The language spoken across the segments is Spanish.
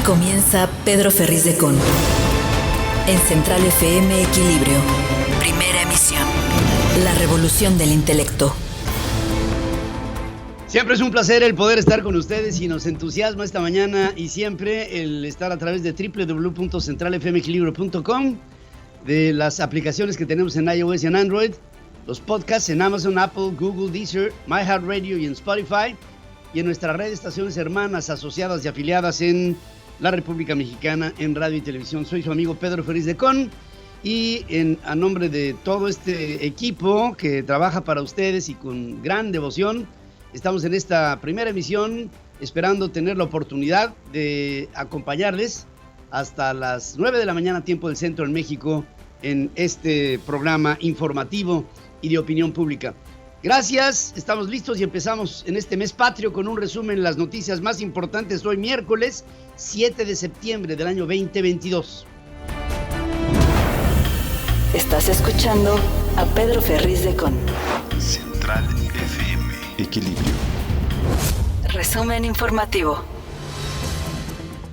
Comienza Pedro Ferriz de Con. En Central FM Equilibrio. Primera emisión. La revolución del intelecto. Siempre es un placer el poder estar con ustedes y nos entusiasma esta mañana y siempre el estar a través de www.centralfmequilibrio.com, de las aplicaciones que tenemos en iOS y en Android, los podcasts en Amazon, Apple, Google, Deezer, MyHeartRadio y en Spotify, y en nuestras redes, estaciones hermanas, asociadas y afiliadas en la República Mexicana en radio y televisión. Soy su amigo Pedro Ferriz de Con y a nombre de todo este equipo que trabaja para ustedes y con gran devoción, estamos en esta primera emisión esperando tener la oportunidad de acompañarles hasta las 9 de la mañana, tiempo del centro en México, en este programa informativo y de opinión pública. Gracias, estamos listos y empezamos en este mes patrio con un resumen de las noticias más importantes hoy miércoles 7 de septiembre del año 2022. Estás escuchando a Pedro Ferriz de Con. Central FM Equilibrio. Resumen informativo.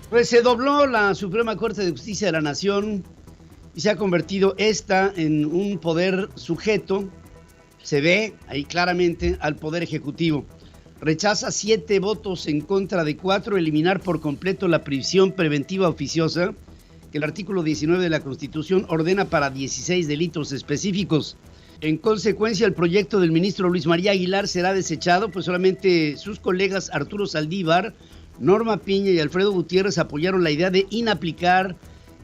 Pues se dobló la Suprema Corte de Justicia de la Nación y se ha convertido esta en un poder sujeto. Se ve ahí claramente al Poder Ejecutivo. Rechaza 7 votos en contra de 4 eliminar por completo la prisión preventiva oficiosa que el artículo 19 de la Constitución ordena para 16 delitos específicos. En consecuencia, el proyecto del ministro Luis María Aguilar será desechado, pues solamente sus colegas Arturo Saldívar, Norma Piña y Alfredo Gutiérrez apoyaron la idea de inaplicar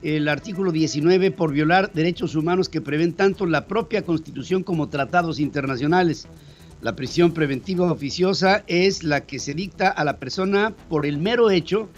el artículo 19 por violar derechos humanos que prevén tanto la propia Constitución como tratados internacionales. La prisión preventiva oficiosa es la que se dicta a la persona por el mero hecho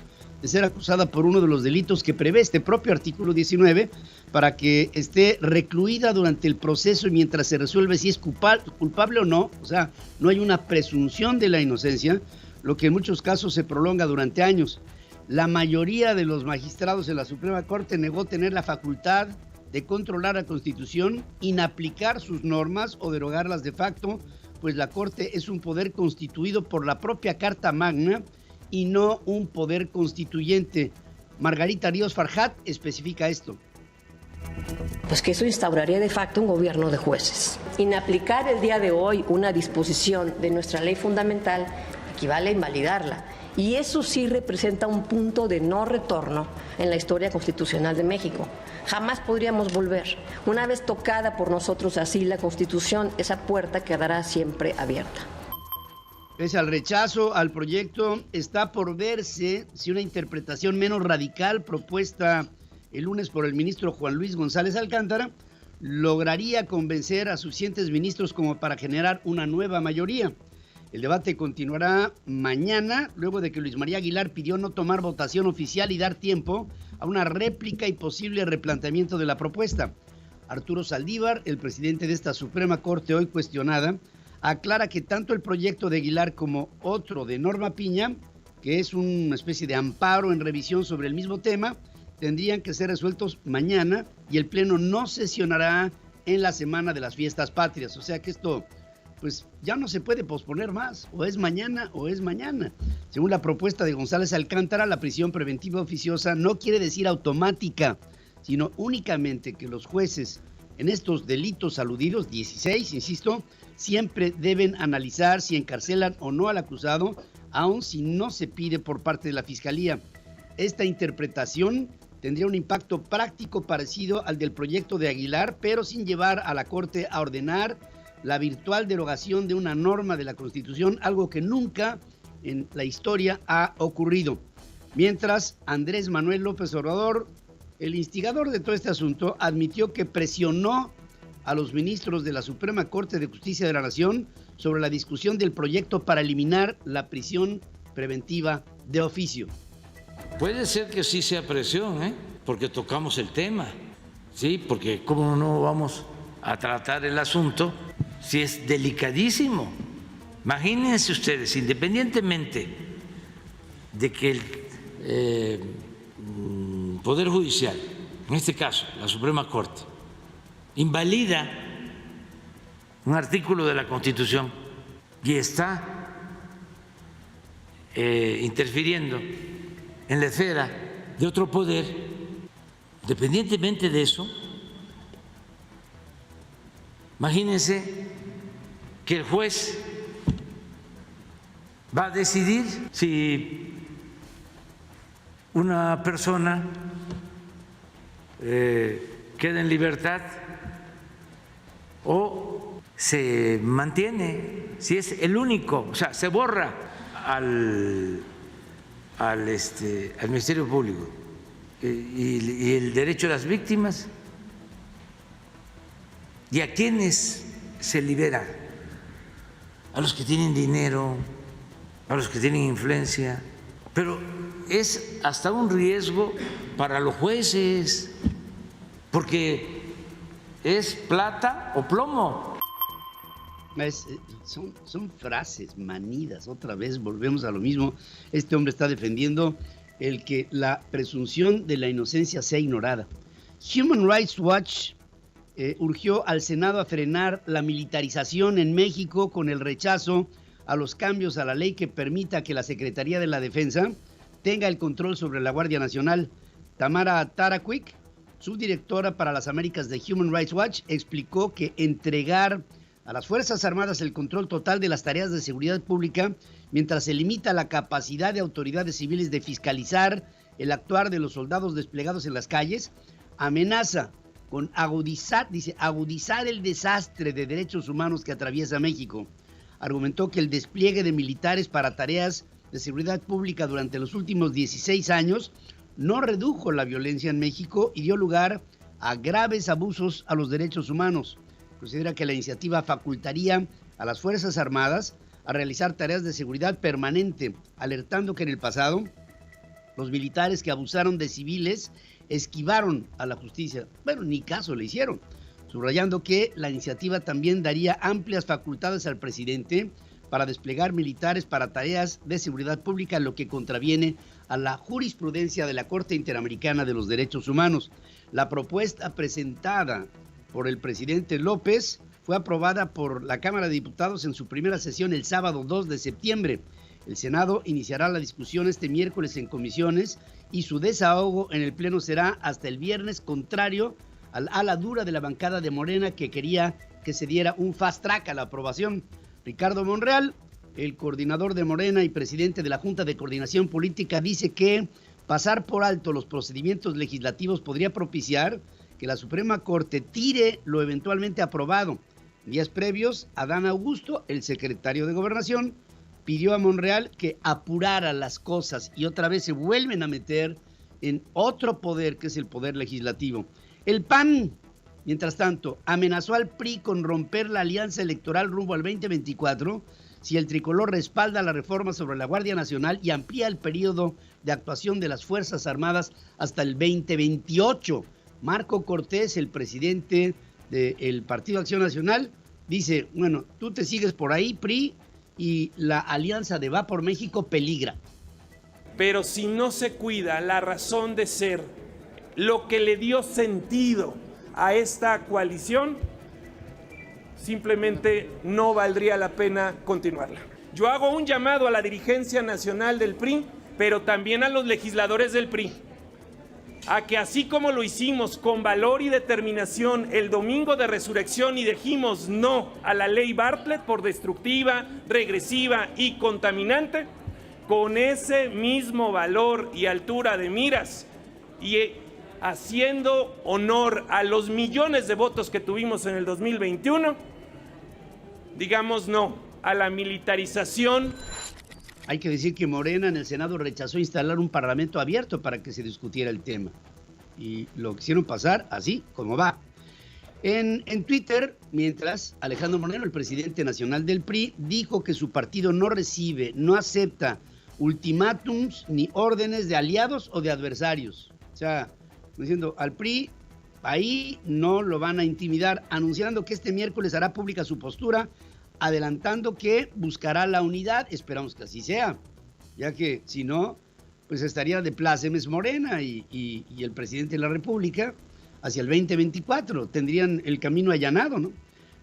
de ser acusada por uno de los delitos que prevé este propio artículo 19 para que esté recluida durante el proceso y mientras se resuelve si es culpable o no. O sea, no hay una presunción de la inocencia, lo que en muchos casos se prolonga durante años. La mayoría de los magistrados de la Suprema Corte negó tener la facultad de controlar la Constitución, inaplicar sus normas o derogarlas de facto, pues la Corte es un poder constituido por la propia Carta Magna y no un poder constituyente. Margarita Ríos Farjat especifica esto. Pues que eso instauraría de facto un gobierno de jueces. Inaplicar el día de hoy una disposición de nuestra ley fundamental equivale a invalidarla. Y eso sí representa un punto de no retorno en la historia constitucional de México. Jamás podríamos volver. Una vez tocada por nosotros así la Constitución, esa puerta quedará siempre abierta. Pese al rechazo al proyecto, está por verse si una interpretación menos radical propuesta el lunes por el ministro Juan Luis González Alcántara lograría convencer a suficientes ministros como para generar una nueva mayoría. El debate continuará mañana, luego de que Luis María Aguilar pidió no tomar votación oficial y dar tiempo a una réplica y posible replanteamiento de la propuesta. Arturo Saldívar, el presidente de esta Suprema Corte hoy cuestionada, aclara que tanto el proyecto de Aguilar como otro de Norma Piña, que es una especie de amparo en revisión sobre el mismo tema, tendrían que ser resueltos mañana y el Pleno no sesionará en la semana de las fiestas patrias. O sea que esto pues ya no se puede posponer más, o es mañana o es mañana. Según la propuesta de González Alcántara, la prisión preventiva oficiosa no quiere decir automática, sino únicamente que los jueces en estos delitos aludidos, 16, insisto, siempre deben analizar si encarcelan o no al acusado, aun si no se pide por parte de la Fiscalía. Esta interpretación tendría un impacto práctico parecido al del proyecto de Aguilar, pero sin llevar a la Corte a ordenar la virtual derogación de una norma de la Constitución, algo que nunca en la historia ha ocurrido. Mientras, Andrés Manuel López Obrador, el instigador de todo este asunto, admitió que presionó a los ministros de la Suprema Corte de Justicia de la Nación sobre la discusión del proyecto para eliminar la prisión preventiva de oficio. Puede ser que sí sea presión, porque tocamos el tema, sí, porque cómo no vamos a tratar el asunto si es delicadísimo. Imagínense ustedes, independientemente de que el Poder Judicial, en este caso la Suprema Corte, invalida un artículo de la Constitución y está interfiriendo en la esfera de otro poder, independientemente de eso, imagínense que el juez va a decidir si una persona queda en libertad o se mantiene, si es el único, o sea, se borra al Ministerio Público y el derecho de las víctimas. ¿Y a quiénes se libera? A los que tienen dinero, a los que tienen influencia, pero es hasta un riesgo para los jueces, porque es plata o plomo. Son frases manidas, otra vez volvemos a lo mismo. Este hombre está defendiendo el que la presunción de la inocencia sea ignorada. Human Rights Watch urgió al Senado a frenar la militarización en México con el rechazo a los cambios a la ley que permita que la Secretaría de la Defensa tenga el control sobre la Guardia Nacional. Tamara Taraquic, subdirectora para las Américas de Human Rights Watch, explicó que entregar a las Fuerzas Armadas el control total de las tareas de seguridad pública, mientras se limita la capacidad de autoridades civiles de fiscalizar el actuar de los soldados desplegados en las calles, amenaza con agudizar el desastre de derechos humanos que atraviesa México. Argumentó que el despliegue de militares para tareas de seguridad pública durante los últimos 16 años no redujo la violencia en México y dio lugar a graves abusos a los derechos humanos. Considera que la iniciativa facultaría a las Fuerzas Armadas a realizar tareas de seguridad permanente, alertando que en el pasado los militares que abusaron de civiles esquivaron a la justicia. Bueno, ni caso le hicieron, subrayando que la iniciativa también daría amplias facultades al presidente para desplegar militares para tareas de seguridad pública, lo que contraviene a la jurisprudencia de la Corte Interamericana de los Derechos Humanos. La propuesta presentada por el presidente López fue aprobada por la Cámara de Diputados en su primera sesión el sábado 2 de septiembre. El Senado iniciará la discusión este miércoles en comisiones y su desahogo en el Pleno será hasta el viernes, contrario al ala dura de la bancada de Morena, que quería que se diera un fast track a la aprobación. Ricardo Monreal, el coordinador de Morena y presidente de la Junta de Coordinación Política, dice que pasar por alto los procedimientos legislativos podría propiciar que la Suprema Corte tire lo eventualmente aprobado. Días previos, Adán Augusto, el secretario de Gobernación, pidió a Monreal que apurara las cosas y otra vez se vuelven a meter en otro poder, que es el poder legislativo. El PAN, mientras tanto, amenazó al PRI con romper la alianza electoral rumbo al 2024 si el tricolor respalda la reforma sobre la Guardia Nacional y amplía el periodo de actuación de las Fuerzas Armadas hasta el 2028. Marco Cortés, el presidente del Partido Acción Nacional, dice, bueno, tú te sigues por ahí, PRI, y la alianza de Va por México peligra. Pero si no se cuida la razón de ser, lo que le dio sentido a esta coalición, simplemente no valdría la pena continuarla. Yo hago un llamado a la dirigencia nacional del PRI, pero también a los legisladores del PRI, a que así como lo hicimos con valor y determinación el domingo de resurrección y dijimos no a la ley Bartlett por destructiva, regresiva y contaminante, con ese mismo valor y altura de miras y haciendo honor a los millones de votos que tuvimos en el 2021, digamos no a la militarización. Hay que decir que Morena en el Senado rechazó instalar un parlamento abierto para que se discutiera el tema. Y lo quisieron pasar así como va. En Twitter, mientras, Alejandro Moreno, el presidente nacional del PRI, dijo que su partido no recibe, no acepta ultimátums ni órdenes de aliados o de adversarios. O sea, diciendo al PRI, ahí no lo van a intimidar, anunciando que este miércoles hará pública su postura, adelantando que buscará la unidad. Esperamos que así sea, ya que si no, pues estaría de plácemes Morena y el presidente de la República hacia el 2024. Tendrían el camino allanado, ¿no?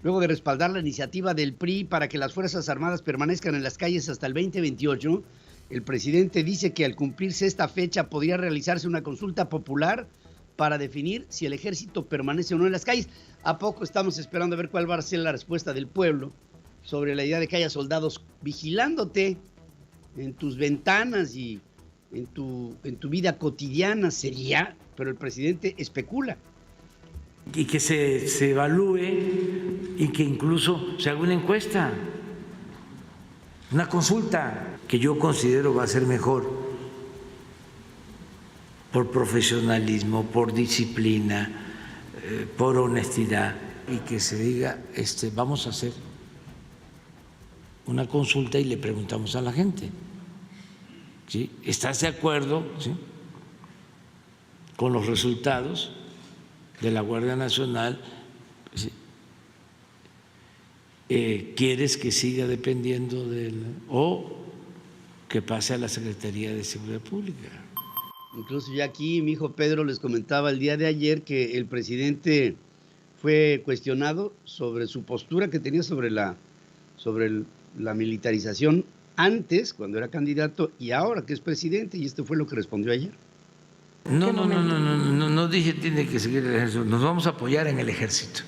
Luego de respaldar la iniciativa del PRI para que las Fuerzas Armadas permanezcan en las calles hasta el 2028, El presidente dice que al cumplirse esta fecha podría realizarse una consulta popular para definir si el ejército permanece o no en las calles. ¿A poco estamos esperando a ver cuál va a ser la respuesta del pueblo sobre la idea de que haya soldados vigilándote en tus ventanas y en tu vida cotidiana? Sería, pero el presidente especula. Y que se evalúe y que incluso se haga una encuesta, una consulta, que yo considero va a ser mejor por profesionalismo, por disciplina, por honestidad, y que se diga, vamos a hacer una consulta y le preguntamos a la gente, ¿sí? ¿Estás de acuerdo, sí, con los resultados de la Guardia Nacional? ¿Sí? ¿Quieres que siga dependiendo o que pase a la Secretaría de Seguridad Pública? Incluso ya aquí mi hijo Pedro les comentaba el día de ayer que el presidente fue cuestionado sobre su postura que tenía sobre la militarización antes, cuando era candidato, y ahora que es presidente, y esto fue lo que respondió ayer. No dije tiene que seguir el ejército, nos vamos a apoyar en el ejército.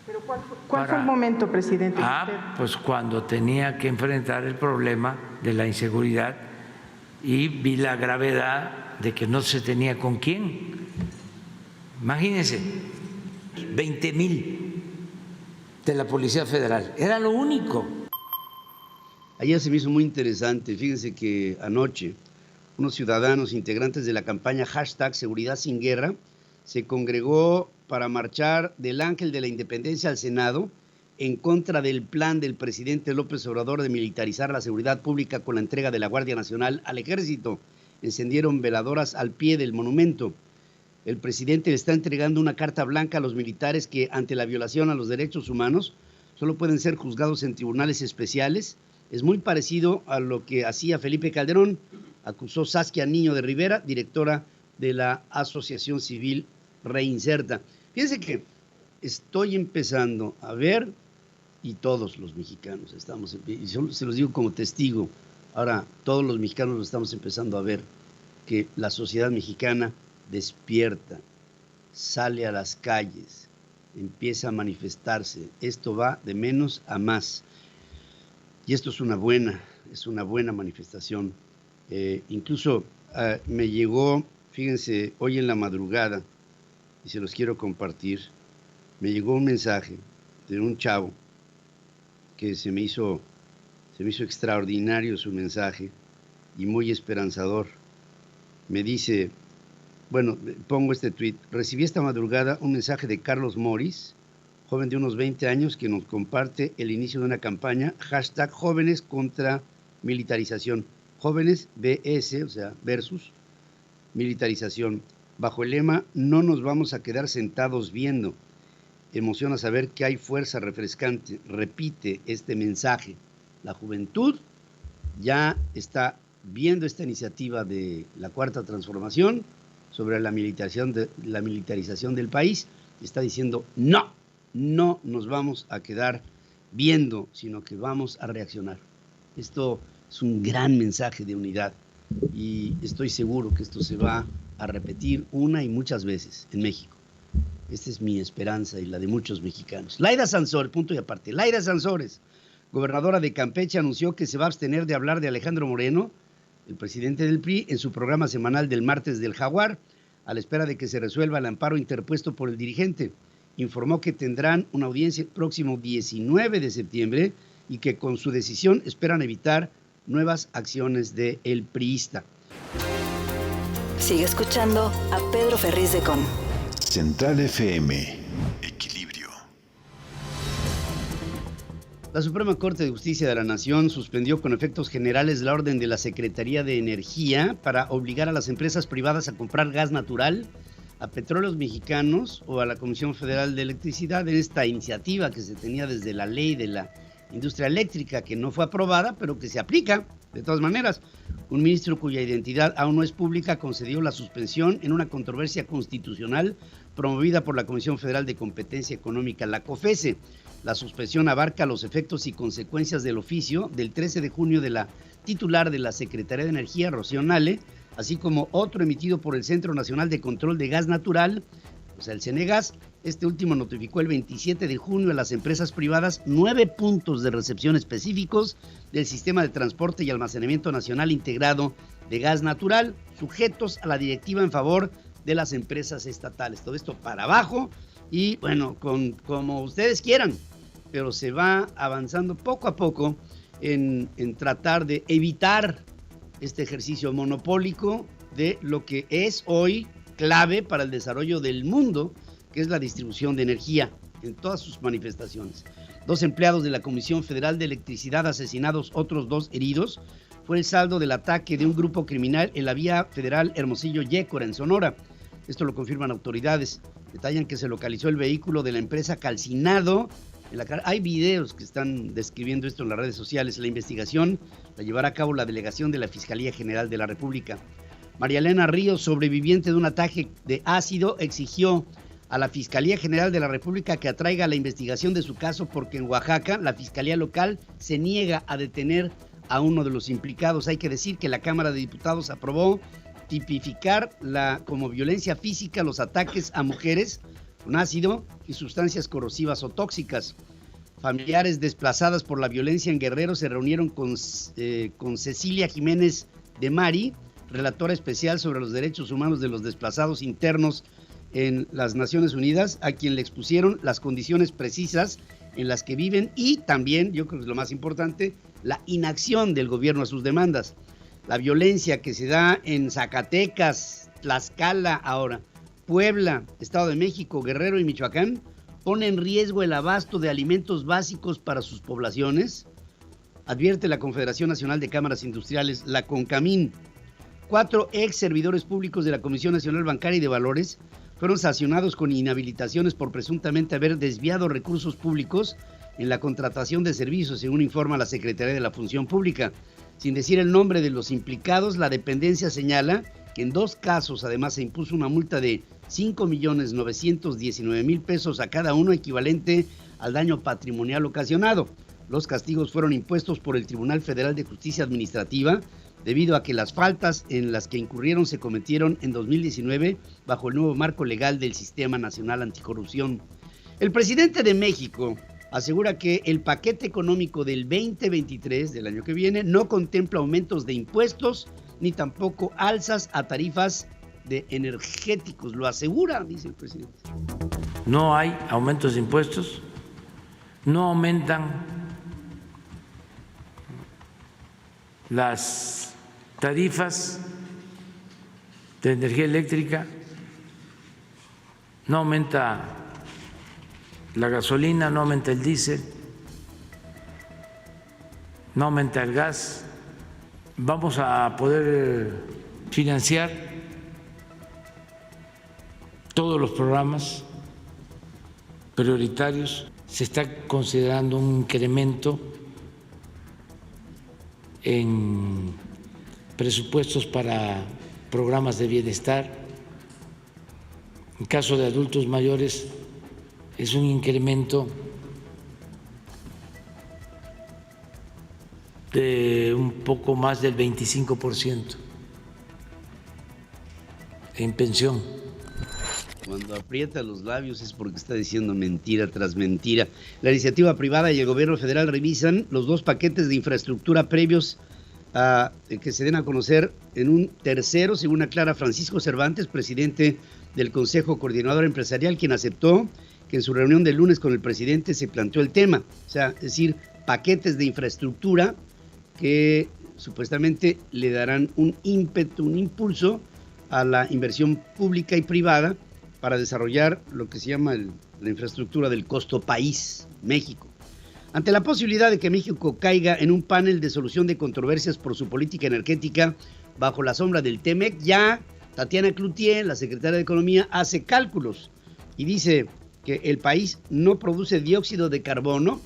¿Pero cuál fue el momento, presidente? Pues cuando tenía que enfrentar el problema de la inseguridad y vi la gravedad de que no se tenía con quién. Imagínense, 20,000 de la Policía Federal, era lo único. Ayer se me hizo muy interesante, fíjense que anoche unos ciudadanos integrantes de la campaña #Seguridad sin Guerra se congregó para marchar del Ángel de la Independencia al Senado en contra del plan del presidente López Obrador de militarizar la seguridad pública con la entrega de la Guardia Nacional al Ejército. Encendieron veladoras al pie del monumento. El presidente le está entregando una carta blanca a los militares que, ante la violación a los derechos humanos, solo pueden ser juzgados en tribunales especiales. Es muy parecido a lo que hacía Felipe Calderón, acusó Saskia Niño de Rivera, directora de la Asociación Civil Reinserta. Fíjense que estoy empezando a ver, y todos los mexicanos estamos, y se los digo como testigo, ahora todos los mexicanos lo estamos empezando a ver, que la sociedad mexicana despierta, sale a las calles, empieza a manifestarse. Esto va de menos a más. Y esto es una buena manifestación. Incluso me llegó, fíjense, hoy en la madrugada, y se los quiero compartir, me llegó un mensaje de un chavo que se me hizo extraordinario su mensaje y muy esperanzador. Me dice, bueno, pongo este tuit: recibí esta madrugada un mensaje de Carlos Morris, joven de unos 20 años, que nos comparte el inicio de una campaña, #Jóvenes contra militarización. Jóvenes BS, o sea, versus militarización. Bajo el lema, no nos vamos a quedar sentados viendo. Emociona saber que hay fuerza refrescante. Repite este mensaje. La juventud ya está viendo esta iniciativa de la Cuarta Transformación sobre la militarización del país. Está diciendo, no nos vamos a quedar viendo, sino que vamos a reaccionar. Esto es un gran mensaje de unidad y estoy seguro que esto se va a repetir una y muchas veces en México. Esta es mi esperanza y la de muchos mexicanos. Laida Sansores, punto y aparte. Laida Sansores, gobernadora de Campeche, anunció que se va a abstener de hablar de Alejandro Moreno, el presidente del PRI, en su programa semanal del martes del Jaguar, a la espera de que se resuelva el amparo interpuesto por el dirigente. Informó que tendrán una audiencia el próximo 19 de septiembre y que con su decisión esperan evitar nuevas acciones del priista. Sigue escuchando a Pedro Ferriz de Con. Central FM. Equilibrio. La Suprema Corte de Justicia de la Nación suspendió con efectos generales la orden de la Secretaría de Energía para obligar a las empresas privadas a comprar gas natural, a Petróleos Mexicanos o a la Comisión Federal de Electricidad, en esta iniciativa que se tenía desde la ley de la industria eléctrica, que no fue aprobada, pero que se aplica de todas maneras. Un ministro cuya identidad aún no es pública concedió la suspensión en una controversia constitucional promovida por la Comisión Federal de Competencia Económica, la COFESE. La suspensión abarca los efectos y consecuencias del oficio del 13 de junio de la titular de la Secretaría de Energía, Rocío Nale, así como otro emitido por el Centro Nacional de Control de Gas Natural, o sea, el CENEGAS. Este último notificó el 27 de junio a las empresas privadas 9 puntos de recepción específicos del Sistema de Transporte y Almacenamiento Nacional Integrado de Gas Natural, sujetos a la directiva en favor de las empresas estatales. Todo esto para abajo y, bueno, como ustedes quieran, pero se va avanzando poco a poco en tratar de evitar este ejercicio monopólico de lo que es hoy clave para el desarrollo del mundo, que es la distribución de energía en todas sus manifestaciones. 2 empleados de la Comisión Federal de Electricidad asesinados, otros 2 heridos, fue el saldo del ataque de un grupo criminal en la vía federal Hermosillo-Yécora, en Sonora. Esto lo confirman autoridades. Detallan que se localizó el vehículo de la empresa calcinado. Hay videos que están describiendo esto en las redes sociales. La investigación la llevará a cabo la delegación de la Fiscalía General de la República. María Elena Ríos, sobreviviente de un ataque de ácido, exigió a la Fiscalía General de la República que atraiga la investigación de su caso porque en Oaxaca la Fiscalía Local se niega a detener a uno de los implicados. Hay que decir que la Cámara de Diputados aprobó tipificar como violencia física los ataques a mujeres con ácido y sustancias corrosivas o tóxicas. Familiares desplazadas por la violencia en Guerrero se reunieron con Cecilia Jiménez de Mari, relatora especial sobre los derechos humanos de los desplazados internos en las Naciones Unidas, a quien le expusieron las condiciones precisas en las que viven y también, yo creo que es lo más importante, la inacción del gobierno a sus demandas. La violencia que se da en Zacatecas, Tlaxcala ahora, Puebla, Estado de México, Guerrero y Michoacán pone en riesgo el abasto de alimentos básicos para sus poblaciones, advierte la Confederación Nacional de Cámaras Industriales, la CONCAMIN. 4 ex servidores públicos de la Comisión Nacional Bancaria y de Valores fueron sancionados con inhabilitaciones por presuntamente haber desviado recursos públicos en la contratación de servicios, según informa la Secretaría de la Función Pública. Sin decir el nombre de los implicados, la dependencia señala que en 2 casos además se impuso una multa de 5,919,000 pesos a cada uno, equivalente al daño patrimonial ocasionado. Los castigos fueron impuestos por el Tribunal Federal de Justicia Administrativa debido a que las faltas en las que incurrieron se cometieron en 2019 bajo el nuevo marco legal del Sistema Nacional Anticorrupción. El presidente de México asegura que el paquete económico del 2023, del año que viene, no contempla aumentos de impuestos ni tampoco alzas a tarifas de energéticos. Lo asegura, dice el presidente. No hay aumentos de impuestos, no aumentan las tarifas de energía eléctrica, no aumenta la gasolina, no aumenta el diésel, no aumenta el gas. Vamos a poder financiar todos los programas prioritarios. Se está considerando un incremento en presupuestos para programas de bienestar. En caso de adultos mayores es un incremento de un poco más del 25% en pensión. Cuando aprieta los labios es porque está diciendo mentira tras mentira. La iniciativa privada y el gobierno federal revisan los 2 paquetes de infraestructura previos a que se den a conocer en un tercero, según aclara Francisco Cervantes, presidente del Consejo Coordinador Empresarial, quien aceptó que en su reunión del lunes con el presidente se planteó el tema. O sea, es decir, paquetes de infraestructura que supuestamente le darán un ímpetu, un impulso a la inversión pública y privada para desarrollar lo que se llama la infraestructura del costo país, México. Ante la posibilidad de que México caiga en un panel de solución de controversias por su política energética bajo la sombra del TEMEC, ya Tatiana Cloutier, la secretaria de Economía, hace cálculos y dice que el país no produce dióxido de carbono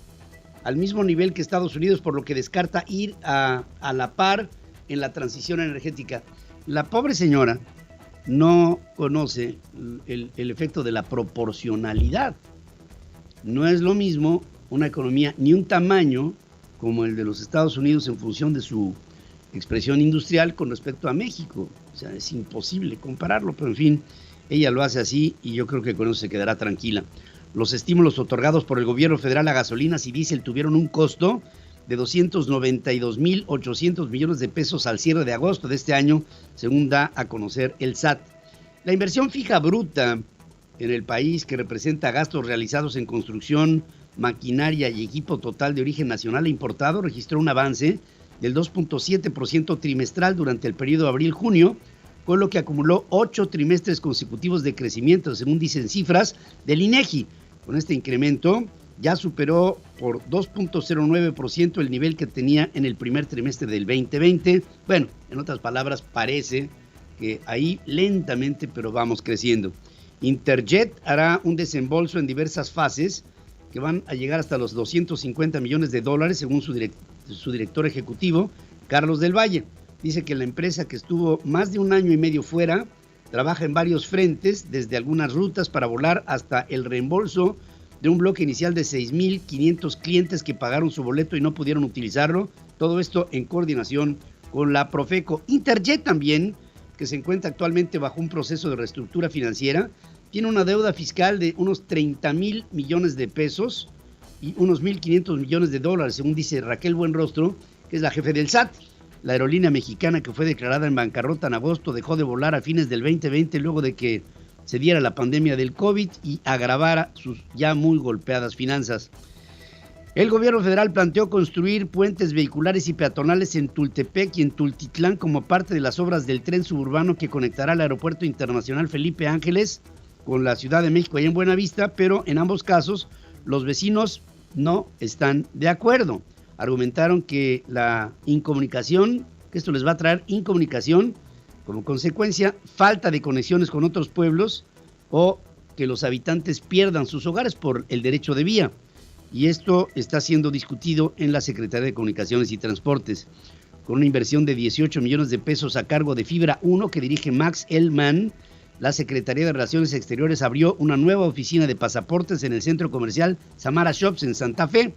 al mismo nivel que Estados Unidos, por lo que descarta ir a la par en la transición energética. La pobre señora no conoce el efecto de la proporcionalidad. No es lo mismo una economía ni un tamaño como el de los Estados Unidos en función de su expresión industrial con respecto a México. O sea, es imposible compararlo, pero en fin, ella lo hace así y yo creo que con eso se quedará tranquila. Los estímulos otorgados por el gobierno federal a gasolinas y diésel tuvieron un costo de 292.800 millones de pesos al cierre de agosto de este año, según da a conocer el SAT. La inversión fija bruta en el país, que representa gastos realizados en construcción, maquinaria y equipo total de origen nacional e importado, registró un avance del 2.7% trimestral durante el periodo abril-junio, con lo que acumuló 8 trimestres consecutivos de crecimiento, según dicen cifras del INEGI. Con este incremento ya superó por 2.09% el nivel que tenía en el primer trimestre del 2020. Bueno, en otras palabras, parece que ahí lentamente, pero vamos creciendo. Interjet hará un desembolso en diversas fases que van a llegar hasta los $250 millones, según su director ejecutivo, Carlos del Valle. Dice que la empresa, que estuvo más de un año y medio fuera, trabaja en varios frentes, desde algunas rutas para volar hasta el reembolso de un bloque inicial de 6.500 clientes que pagaron su boleto y no pudieron utilizarlo. Todo esto en coordinación con la Profeco. Interjet también, que se encuentra actualmente bajo un proceso de reestructura financiera, tiene una deuda fiscal de unos 30,000 millones de pesos y unos 1.500 millones de dólares, según dice Raquel Buenrostro, que es la jefe del SAT. La aerolínea mexicana, que fue declarada en bancarrota en agosto, dejó de volar a fines del 2020 luego de que se diera la pandemia del COVID y agravara sus ya muy golpeadas finanzas. El gobierno federal planteó construir puentes vehiculares y peatonales en Tultepec y en Tultitlán como parte de las obras del tren suburbano que conectará el Aeropuerto Internacional Felipe Ángeles con la Ciudad de México allá en Buenavista, pero en ambos casos los vecinos no están de acuerdo. Argumentaron que la incomunicación, que esto les va a traer incomunicación, como consecuencia, falta de conexiones con otros pueblos o que los habitantes pierdan sus hogares por el derecho de vía. Y esto está siendo discutido en la Secretaría de Comunicaciones y Transportes, con una inversión de 18 millones de pesos a cargo de Fibra 1 que dirige Max Ellman. La Secretaría de Relaciones Exteriores abrió una nueva oficina de pasaportes en el centro comercial Samara Shops en Santa Fe.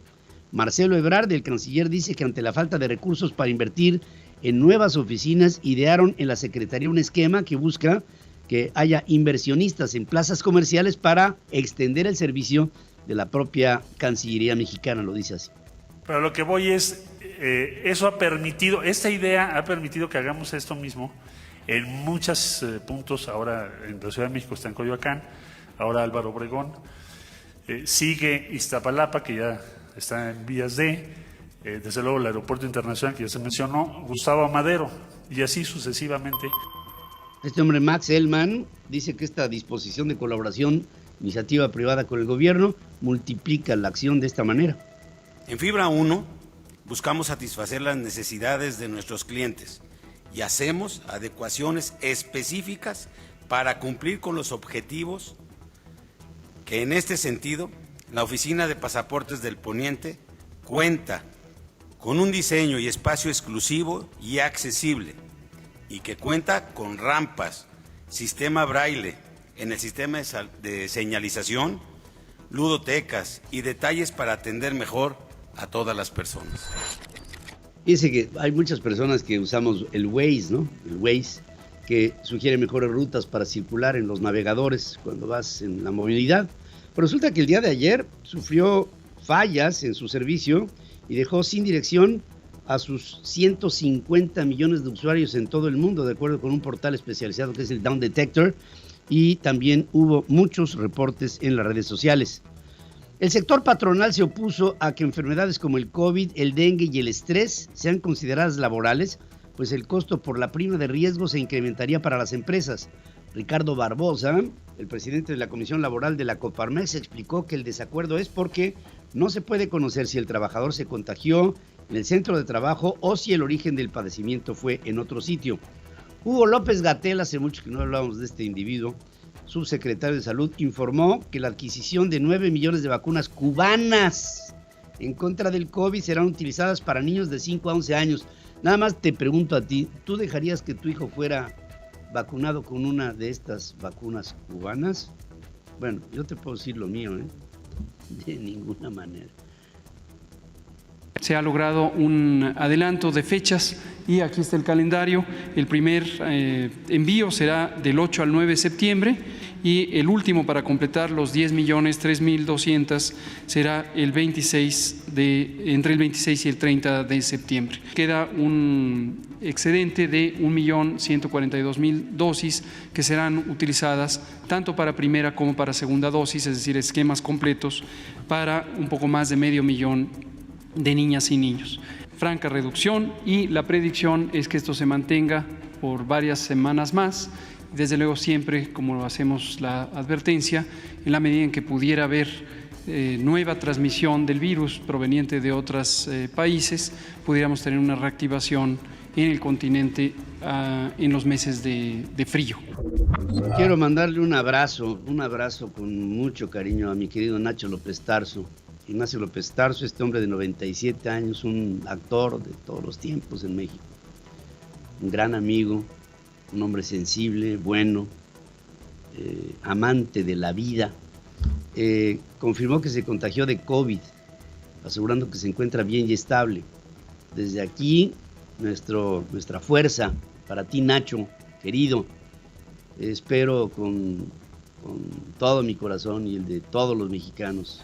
Marcelo Ebrard, el canciller, dice que ante la falta de recursos para invertir en nuevas oficinas, idearon en la Secretaría un esquema que busca que haya inversionistas en plazas comerciales para extender el servicio de la propia Cancillería mexicana, lo dice así. Pero lo que voy es, eso ha permitido, esta idea ha permitido que hagamos esto mismo en muchos puntos. Ahora en la Ciudad de México está en Coyoacán, ahora Álvaro Obregón, sigue Iztapalapa, que ya está en vías desde luego el Aeropuerto Internacional que ya se mencionó, Gustavo Madero, y así sucesivamente. Este hombre, Max Ellman, dice que esta disposición de colaboración, iniciativa privada con el gobierno, multiplica la acción de esta manera. En Fibra 1 buscamos satisfacer las necesidades de nuestros clientes y hacemos adecuaciones específicas para cumplir con los objetivos que, en este sentido, la Oficina de Pasaportes del Poniente cuenta con un diseño y espacio exclusivo y accesible, y que cuenta con rampas, sistema braille en el sistema de señalización, ludotecas y detalles para atender mejor a todas las personas. Dice que hay muchas personas que usamos el Waze, ¿no? El Waze, que sugiere mejores rutas para circular en los navegadores cuando vas en la movilidad. Pero resulta que el día de ayer sufrió fallas en su servicio y dejó sin dirección a sus 150 millones de usuarios en todo el mundo, de acuerdo con un portal especializado que es el Down Detector, y también hubo muchos reportes en las redes sociales. El sector patronal se opuso a que enfermedades como el COVID, el dengue y el estrés sean consideradas laborales, pues el costo por la prima de riesgo se incrementaría para las empresas. Ricardo Barbosa, el presidente de la Comisión Laboral de la Coparmex, explicó que el desacuerdo es porque no se puede conocer si el trabajador se contagió en el centro de trabajo o si el origen del padecimiento fue en otro sitio. Hugo López-Gatell, hace mucho que no hablábamos de este individuo, subsecretario de Salud, informó que la adquisición de 9 millones de vacunas cubanas en contra del COVID serán utilizadas para niños de 5 a 11 años. Nada más te pregunto a ti, ¿tú dejarías que tu hijo fuera vacunado con una de estas vacunas cubanas? Bueno, yo te puedo decir lo mío, de ninguna manera. se ha logrado un adelanto de fechas y aquí está el calendario. El primer envío será del 8 al 9 de septiembre y el último para completar los 10.003.200 será el entre el 26 y el 30 de septiembre. Queda un excedente de 1.142.000 dosis que serán utilizadas tanto para primera como para segunda dosis, es decir, esquemas completos para un poco más de 500.000 de niñas y niños. Franca reducción y la predicción es que esto se mantenga por varias semanas más. Desde luego siempre, como lo hacemos la advertencia, en la medida en que pudiera haber nueva transmisión del virus proveniente de otros países, pudiéramos tener una reactivación en el continente en los meses de frío. Quiero mandarle un abrazo con mucho cariño a mi querido Nacho López Tarso. Ignacio López Tarso, este hombre de 97 años, un actor de todos los tiempos en México, un gran amigo, un hombre sensible, bueno, amante de la vida. Confirmó que se contagió de COVID, asegurando que se encuentra bien y estable. Desde aquí, nuestra fuerza para ti, Nacho, querido. Espero con todo mi corazón y el de todos los mexicanos.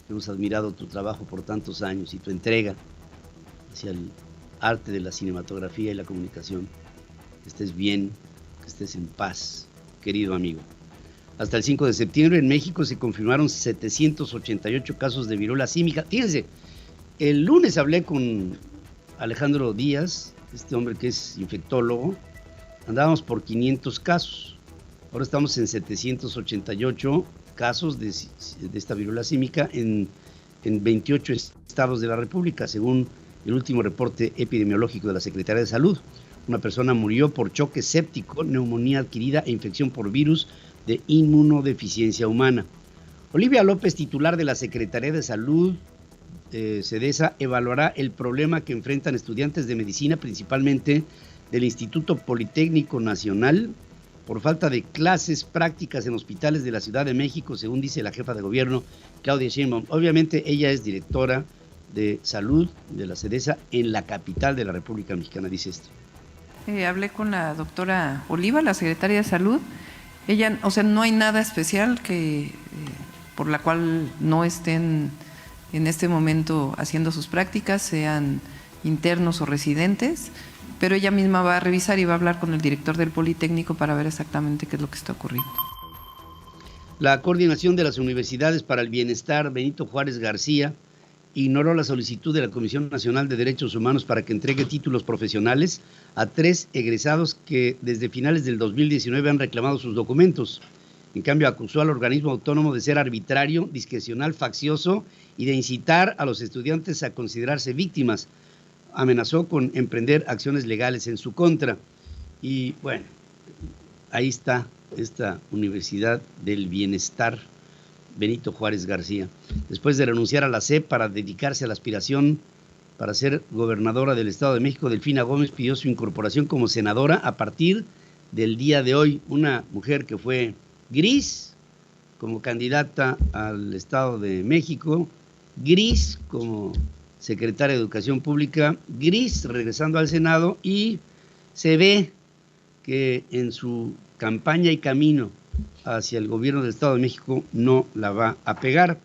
Hemos admirado tu trabajo por tantos años y tu entrega hacia el arte de la cinematografía y la comunicación. Que estés bien, que estés en paz, querido amigo. Hasta el 5 de septiembre en México se confirmaron 788 casos de viruela símica. Fíjense, el lunes hablé con Alejandro Díaz, este hombre que es infectólogo. Andábamos por 500 casos. Ahora estamos en 788 casos de esta viruela símica en 28 estados de la República, según el último reporte epidemiológico de la Secretaría de Salud. Una persona murió por choque séptico, neumonía adquirida e infección por virus de inmunodeficiencia humana. Olivia López, titular de la Secretaría de Salud, SEDESA, evaluará el problema que enfrentan estudiantes de medicina, principalmente del Instituto Politécnico Nacional, por falta de clases prácticas en hospitales de la Ciudad de México, según dice la jefa de gobierno, Claudia Sheinbaum. Obviamente ella es directora de salud de la SEDESA en la capital de la República Mexicana, dice esto. Hablé con la doctora Oliva, la secretaria de salud. Ella, no hay nada especial por la cual no estén en este momento haciendo sus prácticas, sean internos o residentes, pero ella misma va a revisar y va a hablar con el director del Politécnico para ver exactamente qué es lo que está ocurriendo. La Coordinación de las Universidades para el Bienestar, Benito Juárez García, ignoró la solicitud de la Comisión Nacional de Derechos Humanos para que entregue títulos profesionales a 3 egresados que desde finales del 2019 han reclamado sus documentos. En cambio, acusó al organismo autónomo de ser arbitrario, discrecional, faccioso y de incitar a los estudiantes a considerarse víctimas. Amenazó con emprender acciones legales en su contra. Y bueno, ahí está esta Universidad del Bienestar, Benito Juárez García. Después de renunciar a la SEP para dedicarse a la aspiración para ser gobernadora del Estado de México, Delfina Gómez pidió su incorporación como senadora a partir del día de hoy. Una mujer que fue gris como candidata al Estado de México, gris como secretaria de Educación Pública, gris regresando al Senado, y se ve que en su campaña y camino hacia el gobierno del Estado de México no la va a pegar.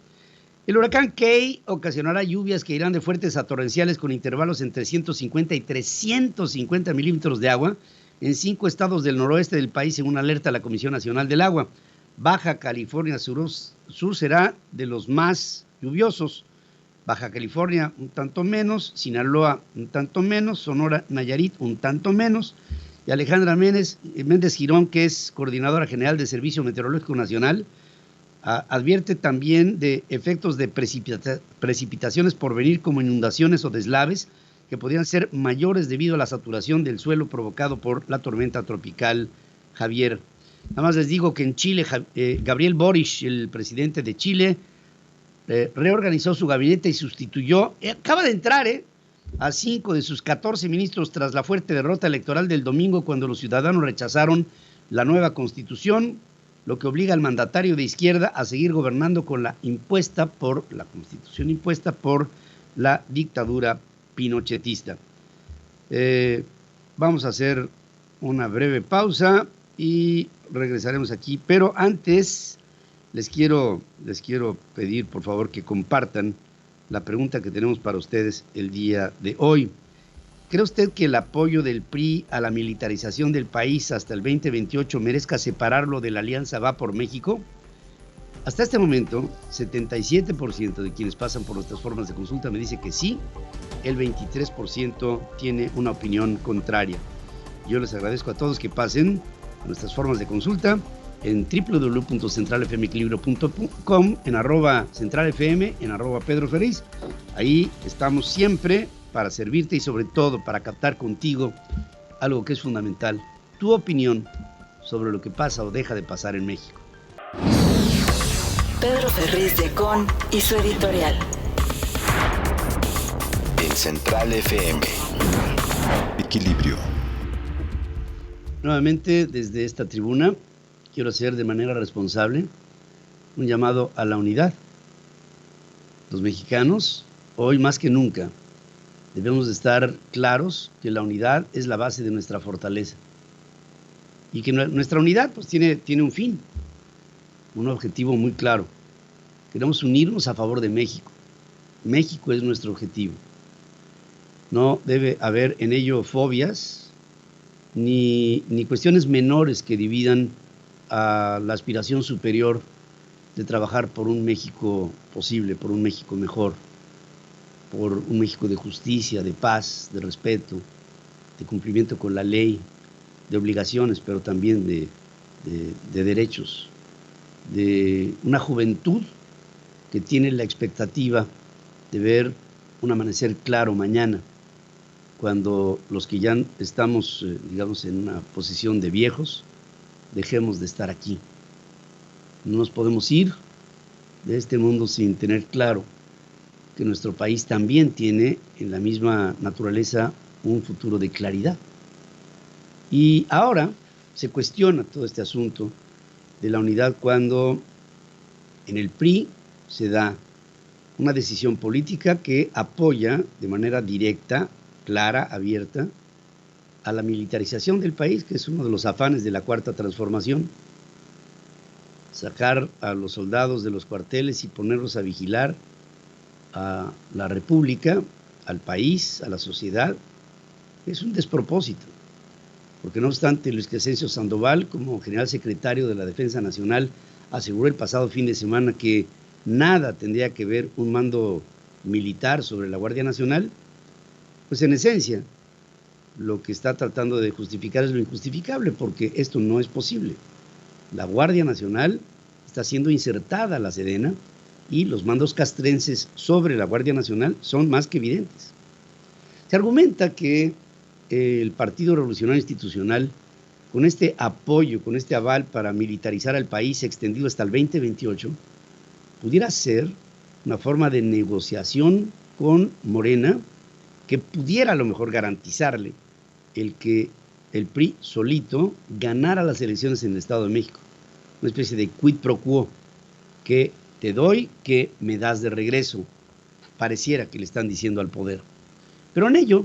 El huracán Kay ocasionará lluvias que irán de fuertes a torrenciales con intervalos entre 150 y 350 milímetros de agua en 5 estados del noroeste del país, según alerta la Comisión Nacional del Agua. Baja California Sur será de los más lluviosos. Baja California un tanto menos, Sinaloa un tanto menos, Sonora, Nayarit un tanto menos. Y Alejandra Méndez Girón, que es coordinadora general de Servicio Meteorológico Nacional, advierte también de efectos de precipitaciones por venir, como inundaciones o deslaves que podrían ser mayores debido a la saturación del suelo provocado por la tormenta tropical Javier. Nada más les digo que en Chile, Gabriel Boric, el presidente de Chile, reorganizó su gabinete y sustituyó, acaba de entrar, a 5 de sus 14 ministros tras la fuerte derrota electoral del domingo, cuando los ciudadanos rechazaron la nueva constitución, lo que obliga al mandatario de izquierda a seguir gobernando con la constitución impuesta por la dictadura pinochetista. Vamos a hacer una breve pausa y regresaremos aquí, pero antes les quiero pedir por favor que compartan la pregunta que tenemos para ustedes el día de hoy. ¿Cree usted que el apoyo del PRI a la militarización del país hasta el 2028 merezca separarlo de la Alianza Va por México? Hasta este momento, 77% de quienes pasan por nuestras formas de consulta me dice que sí, el 23% tiene una opinión contraria. Yo les agradezco a todos que pasen a nuestras formas de consulta en www.centralfmequilibrio.com, en @centralfm, en @pedroferriz. Ahí estamos siempre para servirte y sobre todo para captar contigo algo que es fundamental, tu opinión sobre lo que pasa o deja de pasar en México. Pedro Ferriz de Con y su editorial. En Central FM. Equilibrio. Nuevamente, desde esta tribuna, quiero hacer de manera responsable un llamado a la unidad. Los mexicanos, hoy más que nunca, debemos de estar claros que la unidad es la base de nuestra fortaleza. Y que nuestra unidad pues, tiene un fin, un objetivo muy claro. Queremos unirnos a favor de México. México es nuestro objetivo. No debe haber en ello fobias ni cuestiones menores que dividan a la aspiración superior de trabajar por un México posible, por un México mejor, por un México de justicia, de paz, de respeto, de cumplimiento con la ley, de obligaciones, pero también de derechos, de una juventud que tiene la expectativa de ver un amanecer claro mañana, cuando los que ya estamos, digamos, en una posición de viejos, dejemos de estar aquí. No nos podemos ir de este mundo sin tener claro que nuestro país también tiene en la misma naturaleza un futuro de claridad. Y ahora se cuestiona todo este asunto de la unidad cuando en el PRI se da una decisión política que apoya de manera directa, clara, abierta, a la militarización del país, que es uno de los afanes de la Cuarta Transformación. Sacar a los soldados de los cuarteles y ponerlos a vigilar a la República, al país, a la sociedad, es un despropósito. Porque no obstante, Luis Crescencio Sandoval, como general secretario de la Defensa Nacional, aseguró el pasado fin de semana que nada tendría que ver un mando militar sobre la Guardia Nacional, pues en esencia lo que está tratando de justificar es lo injustificable, porque esto no es posible. La Guardia Nacional está siendo insertada a la Sedena y los mandos castrenses sobre la Guardia Nacional son más que evidentes. Se argumenta que el Partido Revolucionario Institucional, con este apoyo, con este aval para militarizar al país extendido hasta el 2028, pudiera ser una forma de negociación con Morena que pudiera a lo mejor garantizarle el que el PRI solito ganara las elecciones en el Estado de México. Una especie de quid pro quo, que te doy, que me das de regreso. Pareciera que le están diciendo al poder. Pero en ello,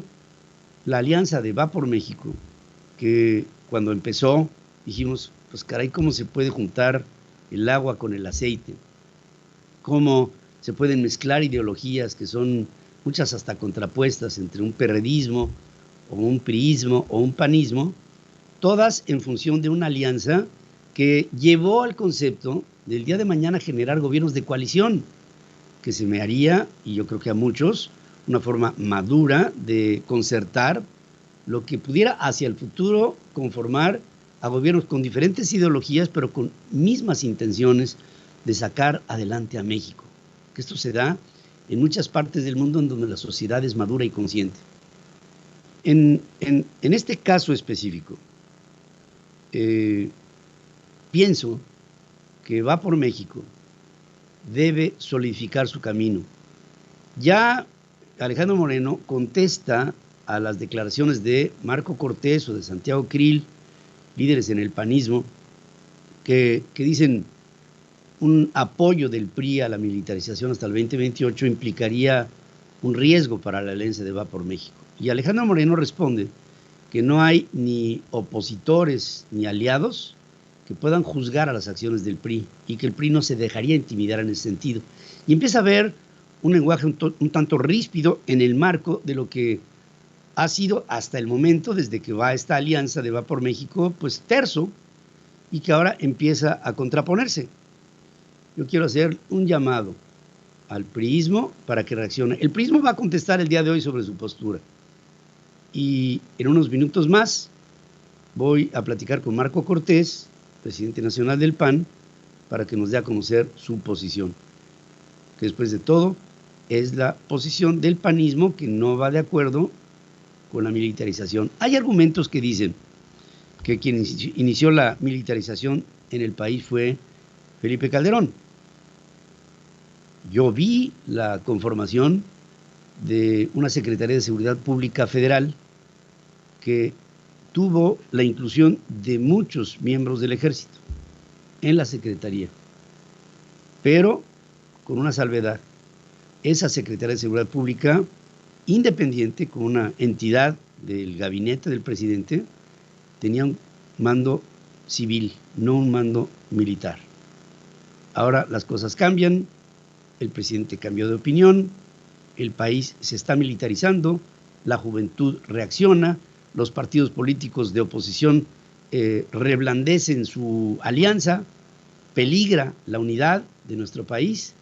la alianza de Va por México, que cuando empezó dijimos, pues caray, ¿cómo se puede juntar el agua con el aceite? ¿Cómo se pueden mezclar ideologías que son muchas hasta contrapuestas entre un perredismo o un priismo o un panismo, todas en función de una alianza que llevó al concepto del día de mañana generar gobiernos de coalición, que se me haría, y yo creo que a muchos, una forma madura de concertar lo que pudiera hacia el futuro conformar a gobiernos con diferentes ideologías, pero con mismas intenciones de sacar adelante a México. Que esto se da en muchas partes del mundo en donde la sociedad es madura y consciente. En este caso específico, pienso que Va por México debe solidificar su camino. Ya Alejandro Moreno contesta a las declaraciones de Marco Cortés o de Santiago Krill, líderes en el panismo, que dicen un apoyo del PRI a la militarización hasta el 2028 implicaría un riesgo para la alianza de Va por México. Y Alejandro Moreno responde que no hay ni opositores ni aliados que puedan juzgar a las acciones del PRI y que el PRI no se dejaría intimidar en ese sentido. Y empieza a ver un lenguaje un tanto ríspido en el marco de lo que ha sido hasta el momento, desde que va esta alianza de Va por México, pues terso, y que ahora empieza a contraponerse. Yo quiero hacer un llamado al priismo para que reaccione. El priismo va a contestar el día de hoy sobre su postura. Y en unos minutos más voy a platicar con Marco Cortés, presidente nacional del PAN, para que nos dé a conocer su posición, que después de todo es la posición del panismo, que no va de acuerdo con la militarización. Hay argumentos que dicen que quien inició la militarización en el país fue Felipe Calderón. Yo vi la conformación de una Secretaría de Seguridad Pública Federal que tuvo la inclusión de muchos miembros del Ejército en la Secretaría, pero con una salvedad. Esa Secretaría de Seguridad Pública, independiente, con una entidad del gabinete del presidente, tenía un mando civil, no un mando militar. Ahora las cosas cambian, el presidente cambió de opinión, el país se está militarizando, la juventud reacciona, los partidos políticos de oposición reblandecen su alianza, peligra la unidad de nuestro país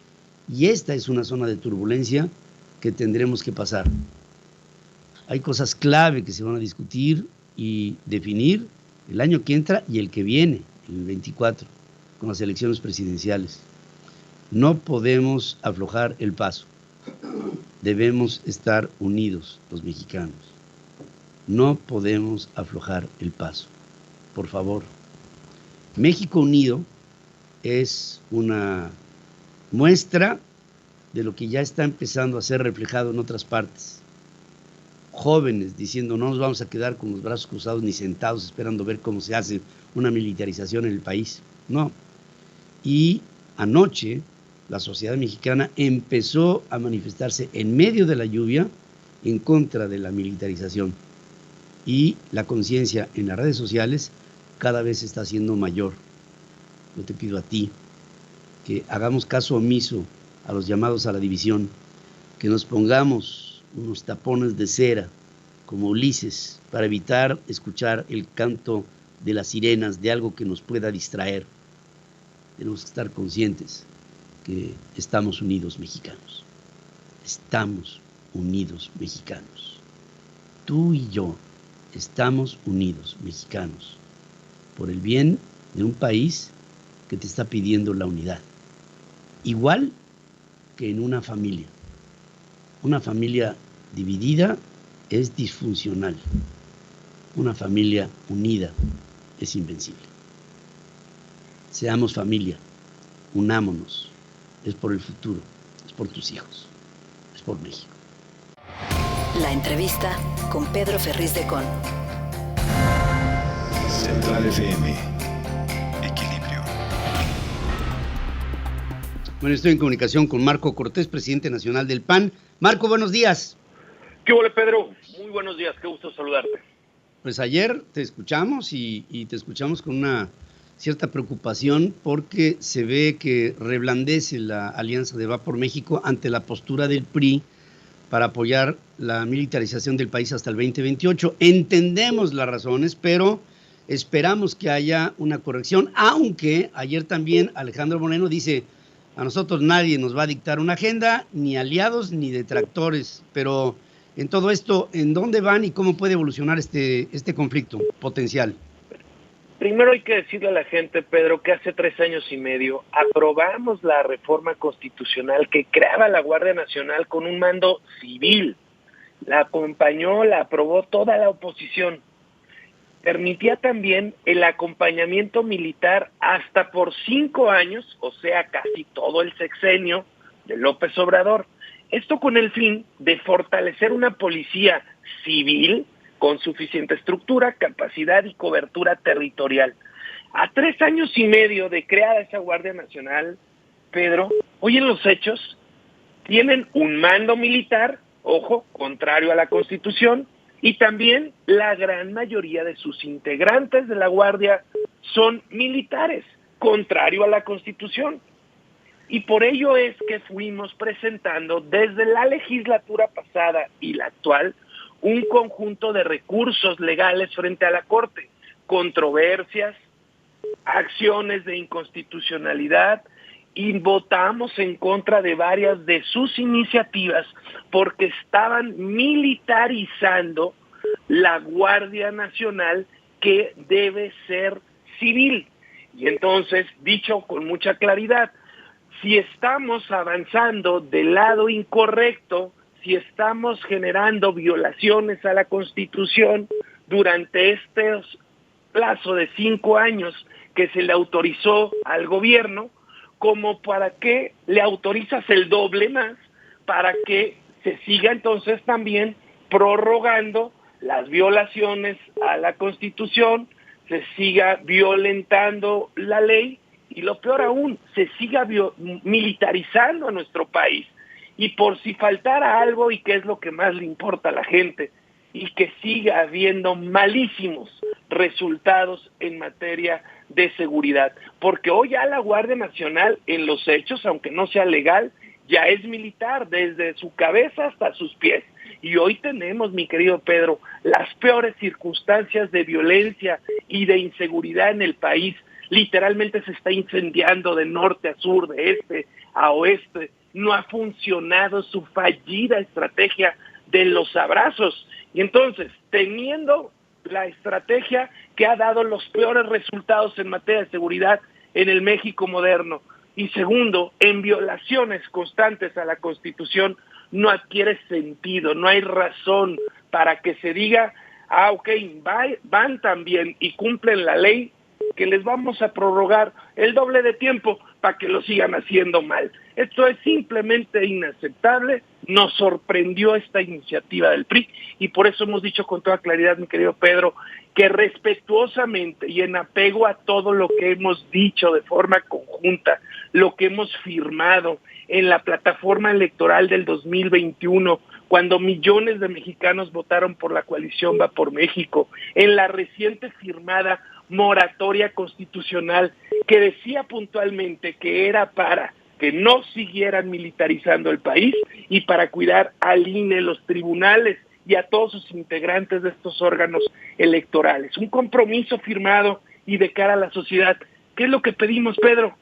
y esta es una zona de turbulencia que tendremos que pasar. Hay cosas clave que se van a discutir y definir el año que entra y el que viene, el 24, con las elecciones presidenciales. No podemos aflojar el paso. Debemos estar unidos los mexicanos. No podemos aflojar el paso. Por favor. México unido es una muestra de lo que ya está empezando a ser reflejado en otras partes. Jóvenes diciendo no nos vamos a quedar con los brazos cruzados ni sentados esperando ver cómo se hace una militarización en el país. No. Y anoche la sociedad mexicana empezó a manifestarse en medio de la lluvia en contra de la militarización. Y la conciencia en las redes sociales cada vez está siendo mayor. Yo te pido a ti que hagamos caso omiso a los llamados a la división, que nos pongamos unos tapones de cera como Ulises para evitar escuchar el canto de las sirenas de algo que nos pueda distraer. Tenemos que estar conscientes que estamos unidos mexicanos. Estamos unidos mexicanos. Tú y yo estamos unidos mexicanos por el bien de un país que te está pidiendo la unidad. Igual que en una familia. Una familia dividida es disfuncional. Una familia unida es invencible. Seamos familia, unámonos. Es por el futuro, es por tus hijos, es por México. La entrevista con Pedro Ferriz de Con. Central FM. Equilibrio. Bueno, estoy en comunicación con Marco Cortés, presidente nacional del PAN. Marco, buenos días. ¿Qué hubo, Pedro? Muy buenos días, qué gusto saludarte. Pues ayer te escuchamos y te escuchamos con una cierta preocupación porque se ve que reblandece la alianza de Va por México ante la postura del PRI para apoyar la militarización del país hasta el 2028. Entendemos las razones, pero esperamos que haya una corrección, aunque ayer también Alejandro Moreno dice, a nosotros nadie nos va a dictar una agenda, ni aliados ni detractores, pero en todo esto, ¿en dónde van y cómo puede evolucionar este conflicto potencial? Primero hay que decirle a la gente, Pedro, que hace 3 años y medio aprobamos la reforma constitucional que creaba la Guardia Nacional con un mando civil. La acompañó, la aprobó toda la oposición. Permitía también el acompañamiento militar hasta por 5 años, o sea, casi todo el sexenio de López Obrador. Esto con el fin de fortalecer una policía civil con suficiente estructura, capacidad y cobertura territorial. A 3 años y medio de creada esa Guardia Nacional, Pedro, hoy en los hechos tienen un mando militar ojo, contrario a la Constitución, y también la gran mayoría de sus integrantes de la Guardia son militares, contrario a la Constitución. Y por ello es que fuimos presentando desde la legislatura pasada y la actual un conjunto de recursos legales frente a la Corte, controversias, acciones de inconstitucionalidad, y votamos en contra de varias de sus iniciativas porque estaban militarizando la Guardia Nacional, que debe ser civil. Y entonces, dicho con mucha claridad, si estamos avanzando del lado incorrecto, si estamos generando violaciones a la Constitución durante este plazo de 5 años que se le autorizó al gobierno, como para que le autorizas el doble más, para que se siga entonces también prorrogando las violaciones a la Constitución, se siga violentando la ley y lo peor aún, se siga militarizando a nuestro país. Y por si faltara algo, y que es lo que más le importa a la gente, y que siga habiendo malísimos resultados en materia de seguridad, porque hoy ya la Guardia Nacional en los hechos, aunque no sea legal, ya es militar desde su cabeza hasta sus pies. Y hoy tenemos, mi querido Pedro, las peores circunstancias de violencia y de inseguridad en el país. Literalmente se está incendiando de norte a sur, de este a oeste. No ha funcionado su fallida estrategia de los abrazos. Y entonces, teniendo la estrategia que ha dado los peores resultados en materia de seguridad en el México moderno, y segundo, en violaciones constantes a la Constitución, no adquiere sentido, no hay razón para que se diga, ok, van también y cumplen la ley, que les vamos a prorrogar el doble de tiempo para que lo sigan haciendo mal. Esto es simplemente inaceptable. Nos sorprendió esta iniciativa del PRI y por eso hemos dicho con toda claridad, mi querido Pedro, que respetuosamente y en apego a todo lo que hemos dicho de forma conjunta, lo que hemos firmado en la plataforma electoral del 2021, cuando millones de mexicanos votaron por la coalición Va por México, en la reciente firmada moratoria constitucional que decía puntualmente que era para que no siguieran militarizando el país y para cuidar al INE, los tribunales y a todos sus integrantes de estos órganos electorales. Un compromiso firmado y de cara a la sociedad. ¿Qué es lo que pedimos, Pedro?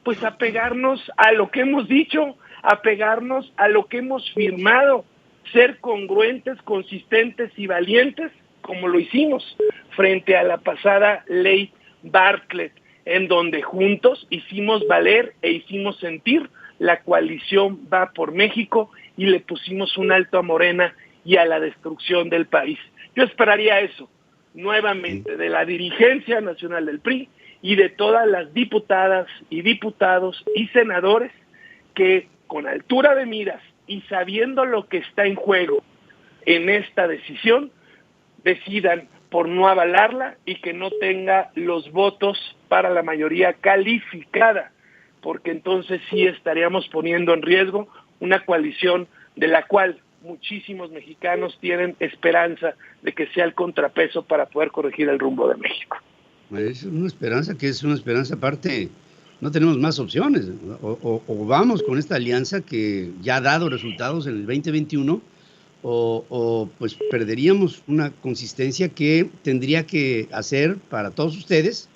Pues apegarnos a lo que hemos dicho, apegarnos a lo que hemos firmado, ser congruentes, consistentes y valientes, como lo hicimos frente a la pasada ley Bartlett, en donde juntos hicimos valer e hicimos sentir la coalición Va por México y le pusimos un alto a Morena y a la destrucción del país. Yo esperaría eso, nuevamente, de la dirigencia nacional del PRI y de todas las diputadas y diputados y senadores que con altura de miras y sabiendo lo que está en juego en esta decisión, decidan por no avalarla y que no tenga los votos para la mayoría calificada, porque entonces sí estaríamos poniendo en riesgo una coalición de la cual muchísimos mexicanos tienen esperanza de que sea el contrapeso para poder corregir el rumbo de México. Es una esperanza que es una esperanza aparte, no tenemos más opciones, o vamos con esta alianza que ya ha dado resultados en el 2021, o pues perderíamos una consistencia que tendría que hacer para todos ustedes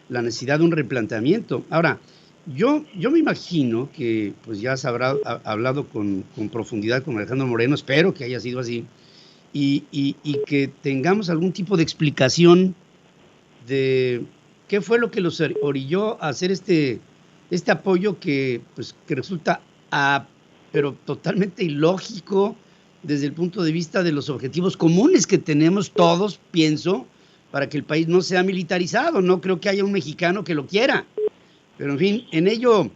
la necesidad de un replanteamiento. Ahora, yo me imagino que pues ya se habrá hablado con profundidad con Alejandro Moreno, espero que haya sido así, y que tengamos algún tipo de explicación de qué fue lo que los orilló a hacer este apoyo que resulta pero totalmente ilógico desde el punto de vista de los objetivos comunes que tenemos todos, pienso, para que el país no sea militarizado. No creo que haya un mexicano que lo quiera. Pero, en fin, en ello,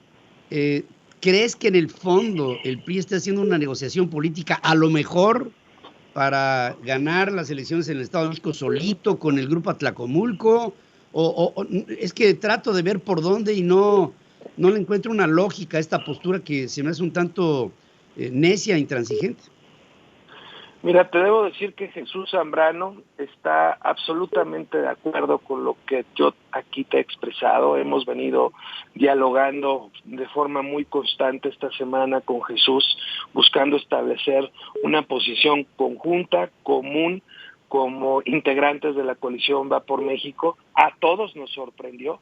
¿crees que en el fondo el PRI está haciendo una negociación política a lo mejor para ganar las elecciones en el Estado de México solito con el grupo Atlacomulco? O es que trato de ver por dónde y no le encuentro una lógica a esta postura que se me hace un tanto necia e intransigente. Mira, te debo decir que Jesús Zambrano está absolutamente de acuerdo con lo que yo aquí te he expresado. Hemos venido dialogando de forma muy constante esta semana con Jesús, buscando establecer una posición conjunta, común, como integrantes de la coalición Va por México. A todos nos sorprendió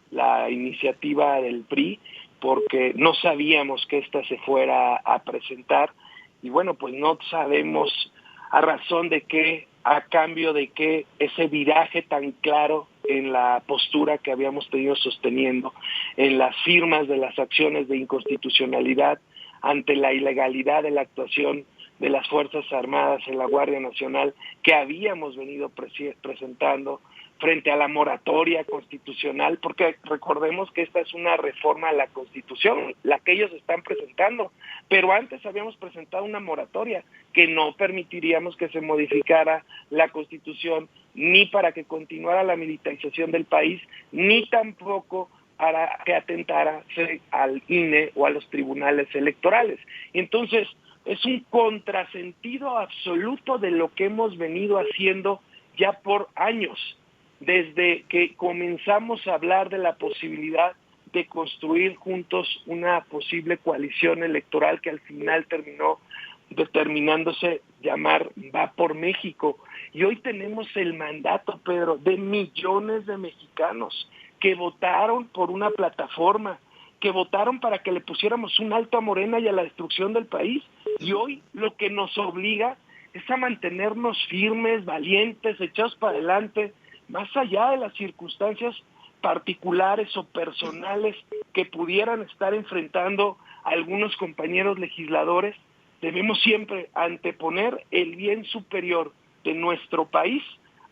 la iniciativa del PRI, porque no sabíamos que esta se fuera a presentar. Y bueno, pues no sabemos a razón de qué, a cambio de qué, ese viraje tan claro en la postura que habíamos tenido sosteniendo, en las firmas de las acciones de inconstitucionalidad ante la ilegalidad de la actuación de las Fuerzas Armadas en la Guardia Nacional que habíamos venido presentando, frente a la moratoria constitucional, porque recordemos que esta es una reforma a la Constitución, la que ellos están presentando, pero antes habíamos presentado una moratoria que no permitiríamos que se modificara la Constitución, ni para que continuara la militarización del país, ni tampoco para que atentara al INE o a los tribunales electorales. Y entonces es un contrasentido absoluto de lo que hemos venido haciendo ya por años, desde que comenzamos a hablar de la posibilidad de construir juntos una posible coalición electoral que al final terminó determinándose llamar Va por México. Y hoy tenemos el mandato, Pedro, de millones de mexicanos que votaron por una plataforma, que votaron para que le pusiéramos un alto a Morena y a la destrucción del país. Y hoy lo que nos obliga es a mantenernos firmes, valientes, echados para adelante, más allá de las circunstancias particulares o personales que pudieran estar enfrentando a algunos compañeros legisladores. Debemos siempre anteponer el bien superior de nuestro país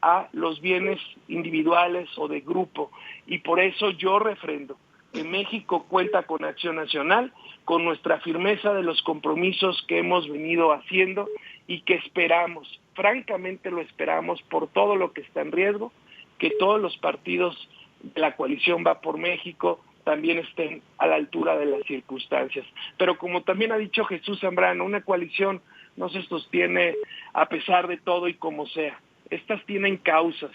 a los bienes individuales o de grupo. Y por eso yo refrendo que México cuenta con Acción Nacional, con nuestra firmeza de los compromisos que hemos venido haciendo y que esperamos, francamente lo esperamos por todo lo que está en riesgo, que todos los partidos de la coalición Va por México también estén a la altura de las circunstancias. Pero como también ha dicho Jesús Zambrano, una coalición no se sostiene a pesar de todo y como sea. Estas tienen causas,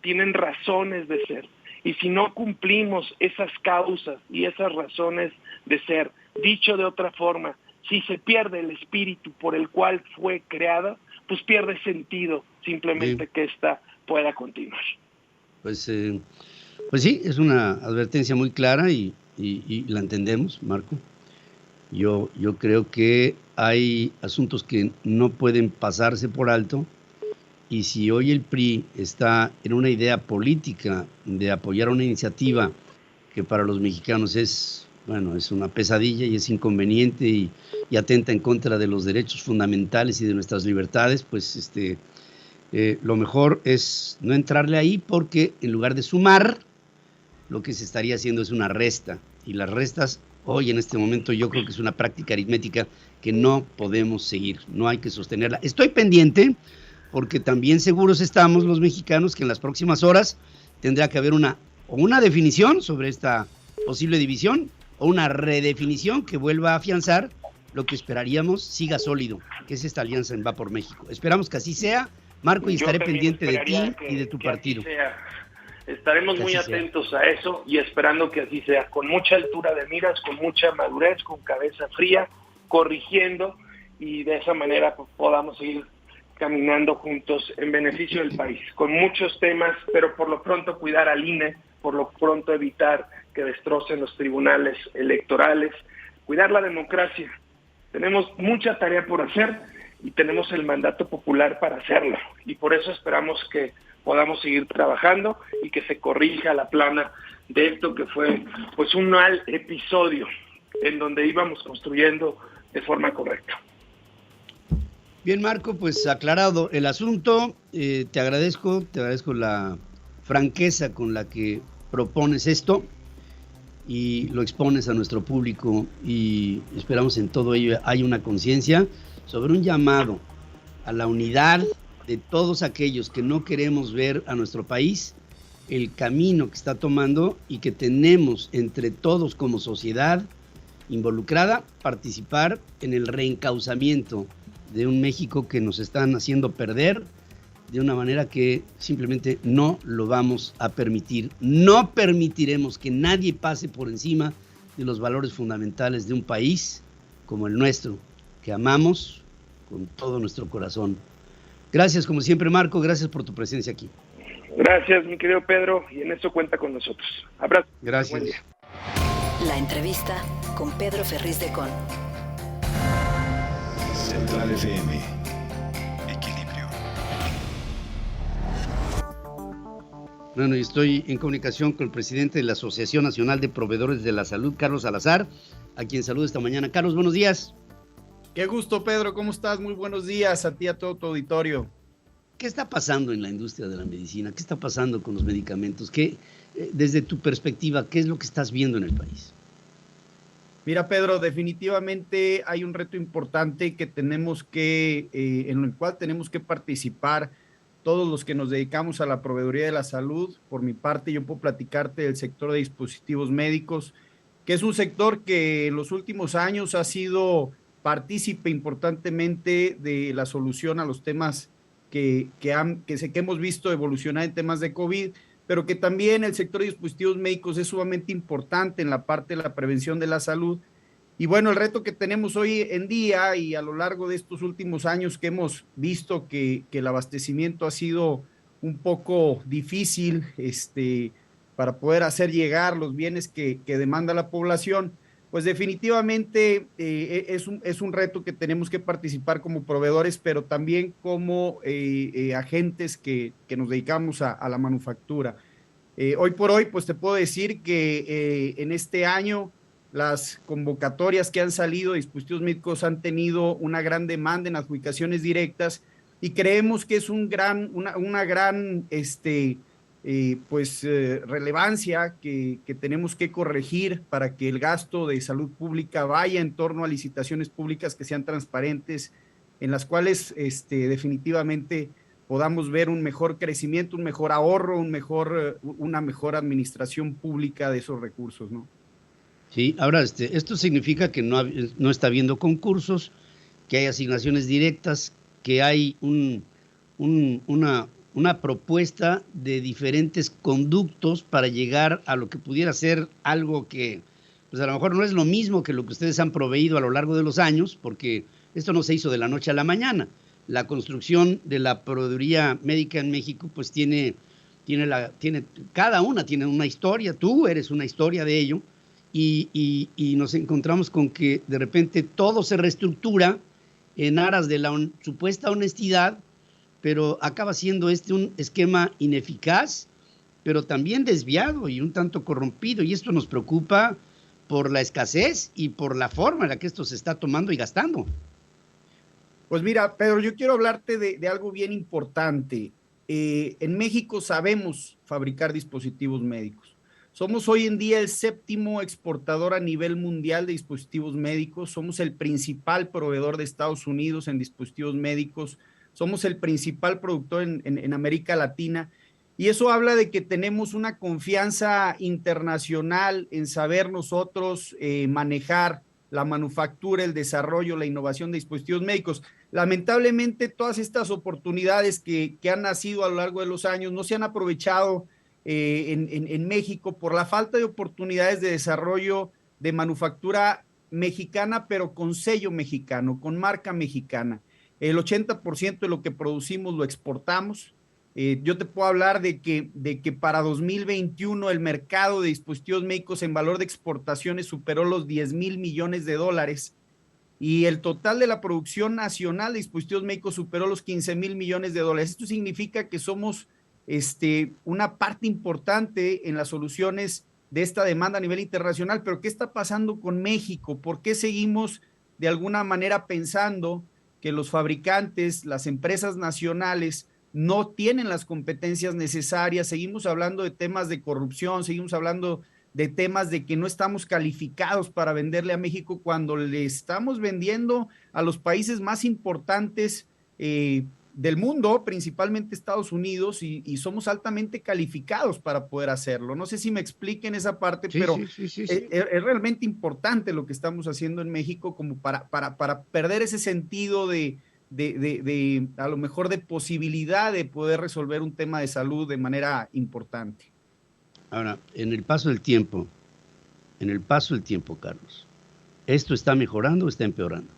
tienen razones de ser. Y si no cumplimos esas causas y esas razones de ser, dicho de otra forma, si se pierde el espíritu por el cual fue creada, pues pierde sentido simplemente que esta pueda continuar. Pues sí, es una advertencia muy clara y la entendemos, Marco. Yo creo que hay asuntos que no pueden pasarse por alto, y si hoy el PRI está en una idea política de apoyar una iniciativa que para los mexicanos es una pesadilla y es inconveniente y atenta en contra de los derechos fundamentales y de nuestras libertades, pues lo mejor es no entrarle ahí, porque en lugar de sumar, lo que se estaría haciendo es una resta. Y las restas, hoy en este momento, yo creo que es una práctica aritmética que no podemos seguir, no hay que sostenerla. Estoy pendiente, porque también seguros estamos los mexicanos que en las próximas horas tendrá que haber una definición sobre esta posible división, o una redefinición que vuelva a afianzar lo que esperaríamos siga sólido, que es esta alianza en Va por México. Esperamos que así sea, Marco, y estaré pendiente de ti y de tu partido. Estaremos muy atentos a eso y esperando que así sea, con mucha altura de miras, con mucha madurez, con cabeza fría, corrigiendo, y de esa manera podamos seguir caminando juntos en beneficio del país, con muchos temas, pero por lo pronto cuidar al INE, por lo pronto evitar que destrocen los tribunales electorales, cuidar la democracia. Tenemos mucha tarea por hacer y tenemos el mandato popular para hacerlo, y por eso esperamos que podamos seguir trabajando y que se corrija la plana de esto que fue pues un mal episodio en donde íbamos construyendo de forma correcta. Bien, Marco, pues aclarado el asunto, te agradezco la franqueza con la que propones esto y lo expones a nuestro público, y esperamos en todo ello hay una conciencia sobre un llamado a la unidad de todos aquellos que no queremos ver a nuestro país el camino que está tomando, y que tenemos entre todos como sociedad involucrada participar en el reencauzamiento de un México que nos están haciendo perder de una manera que simplemente no lo vamos a permitir. No permitiremos que nadie pase por encima de los valores fundamentales de un país como el nuestro, que amamos con todo nuestro corazón. Gracias, como siempre, Marco, gracias por tu presencia aquí. Gracias, mi querido Pedro, y en eso cuenta con nosotros. Abrazo. Gracias. Buen día. La entrevista con Pedro Ferriz de Con. Central FM. Equilibrio. Bueno, y estoy en comunicación con el presidente de la Asociación Nacional de Proveedores de la Salud, Carlos Salazar, a quien saludo esta mañana. Carlos, buenos días. Qué gusto, Pedro, ¿cómo estás? Muy buenos días a ti y a todo tu auditorio. ¿Qué está pasando en la industria de la medicina? ¿Qué está pasando con los medicamentos? Desde tu perspectiva, ¿qué es lo que estás viendo en el país? Mira, Pedro, definitivamente hay un reto importante que tenemos que, en el cual tenemos que participar todos los que nos dedicamos a la proveeduría de la salud. Por mi parte, yo puedo platicarte del sector de dispositivos médicos, que es un sector que en los últimos años ha sido partícipe importantemente de la solución a los temas que hemos visto evolucionar en temas de COVID, pero que también el sector de dispositivos médicos es sumamente importante en la parte de la prevención de la salud. Y bueno, el reto que tenemos hoy en día y a lo largo de estos últimos años que hemos visto que el abastecimiento ha sido un poco difícil para poder hacer llegar los bienes que demanda la población, pues definitivamente es un reto que tenemos que participar como proveedores, pero también como agentes que nos dedicamos a la manufactura. Hoy por hoy, pues te puedo decir que en este año las convocatorias que han salido de dispositivos médicos han tenido una gran demanda en adjudicaciones directas y creemos que es una gran relevancia que tenemos que corregir para que el gasto de salud pública vaya en torno a licitaciones públicas que sean transparentes, en las cuales definitivamente podamos ver un mejor crecimiento, un mejor ahorro, una mejor administración pública de esos recursos, ¿no? Sí, ahora esto significa que no está habiendo concursos, que hay asignaciones directas, que hay una propuesta de diferentes conductos para llegar a lo que pudiera ser algo que, pues a lo mejor no es lo mismo que lo que ustedes han proveído a lo largo de los años, porque esto no se hizo de la noche a la mañana. La construcción de la proveeduría médica en México, pues cada una tiene una historia, tú eres una historia de ello, y nos encontramos con que de repente todo se reestructura en aras de la supuesta honestidad, pero acaba siendo un esquema ineficaz, pero también desviado y un tanto corrompido, y esto nos preocupa por la escasez y por la forma en la que esto se está tomando y gastando. Pues mira, Pedro, yo quiero hablarte de algo bien importante. En México sabemos fabricar dispositivos médicos. Somos hoy en día el 7º exportador a nivel mundial de dispositivos médicos, somos el principal proveedor de Estados Unidos en dispositivos médicos, somos el principal productor en América Latina, y eso habla de que tenemos una confianza internacional en saber nosotros manejar la manufactura, el desarrollo, la innovación de dispositivos médicos. Lamentablemente, todas estas oportunidades que han nacido a lo largo de los años no se han aprovechado en México por la falta de oportunidades de desarrollo de manufactura mexicana, pero con sello mexicano, con marca mexicana. El 80% de lo que producimos lo exportamos. Yo te puedo hablar de que para 2021 el mercado de dispositivos médicos en valor de exportaciones superó los $10,000 millones y el total de la producción nacional de dispositivos médicos superó los $15,000 millones. Esto significa que somos una parte importante en las soluciones de esta demanda a nivel internacional. Pero ¿qué está pasando con México? ¿Por qué seguimos de alguna manera pensando que los fabricantes, las empresas nacionales no tienen las competencias necesarias? Seguimos hablando de temas de corrupción, seguimos hablando de temas de que no estamos calificados para venderle a México cuando le estamos vendiendo a los países más importantes del mundo, principalmente Estados Unidos, y somos altamente calificados para poder hacerlo. No sé si me expliquen esa parte, sí, pero sí. Es realmente importante lo que estamos haciendo en México como para perder ese sentido de a lo mejor de posibilidad de poder resolver un tema de salud de manera importante. Ahora, en el paso del tiempo, Carlos, ¿esto está mejorando o está empeorando?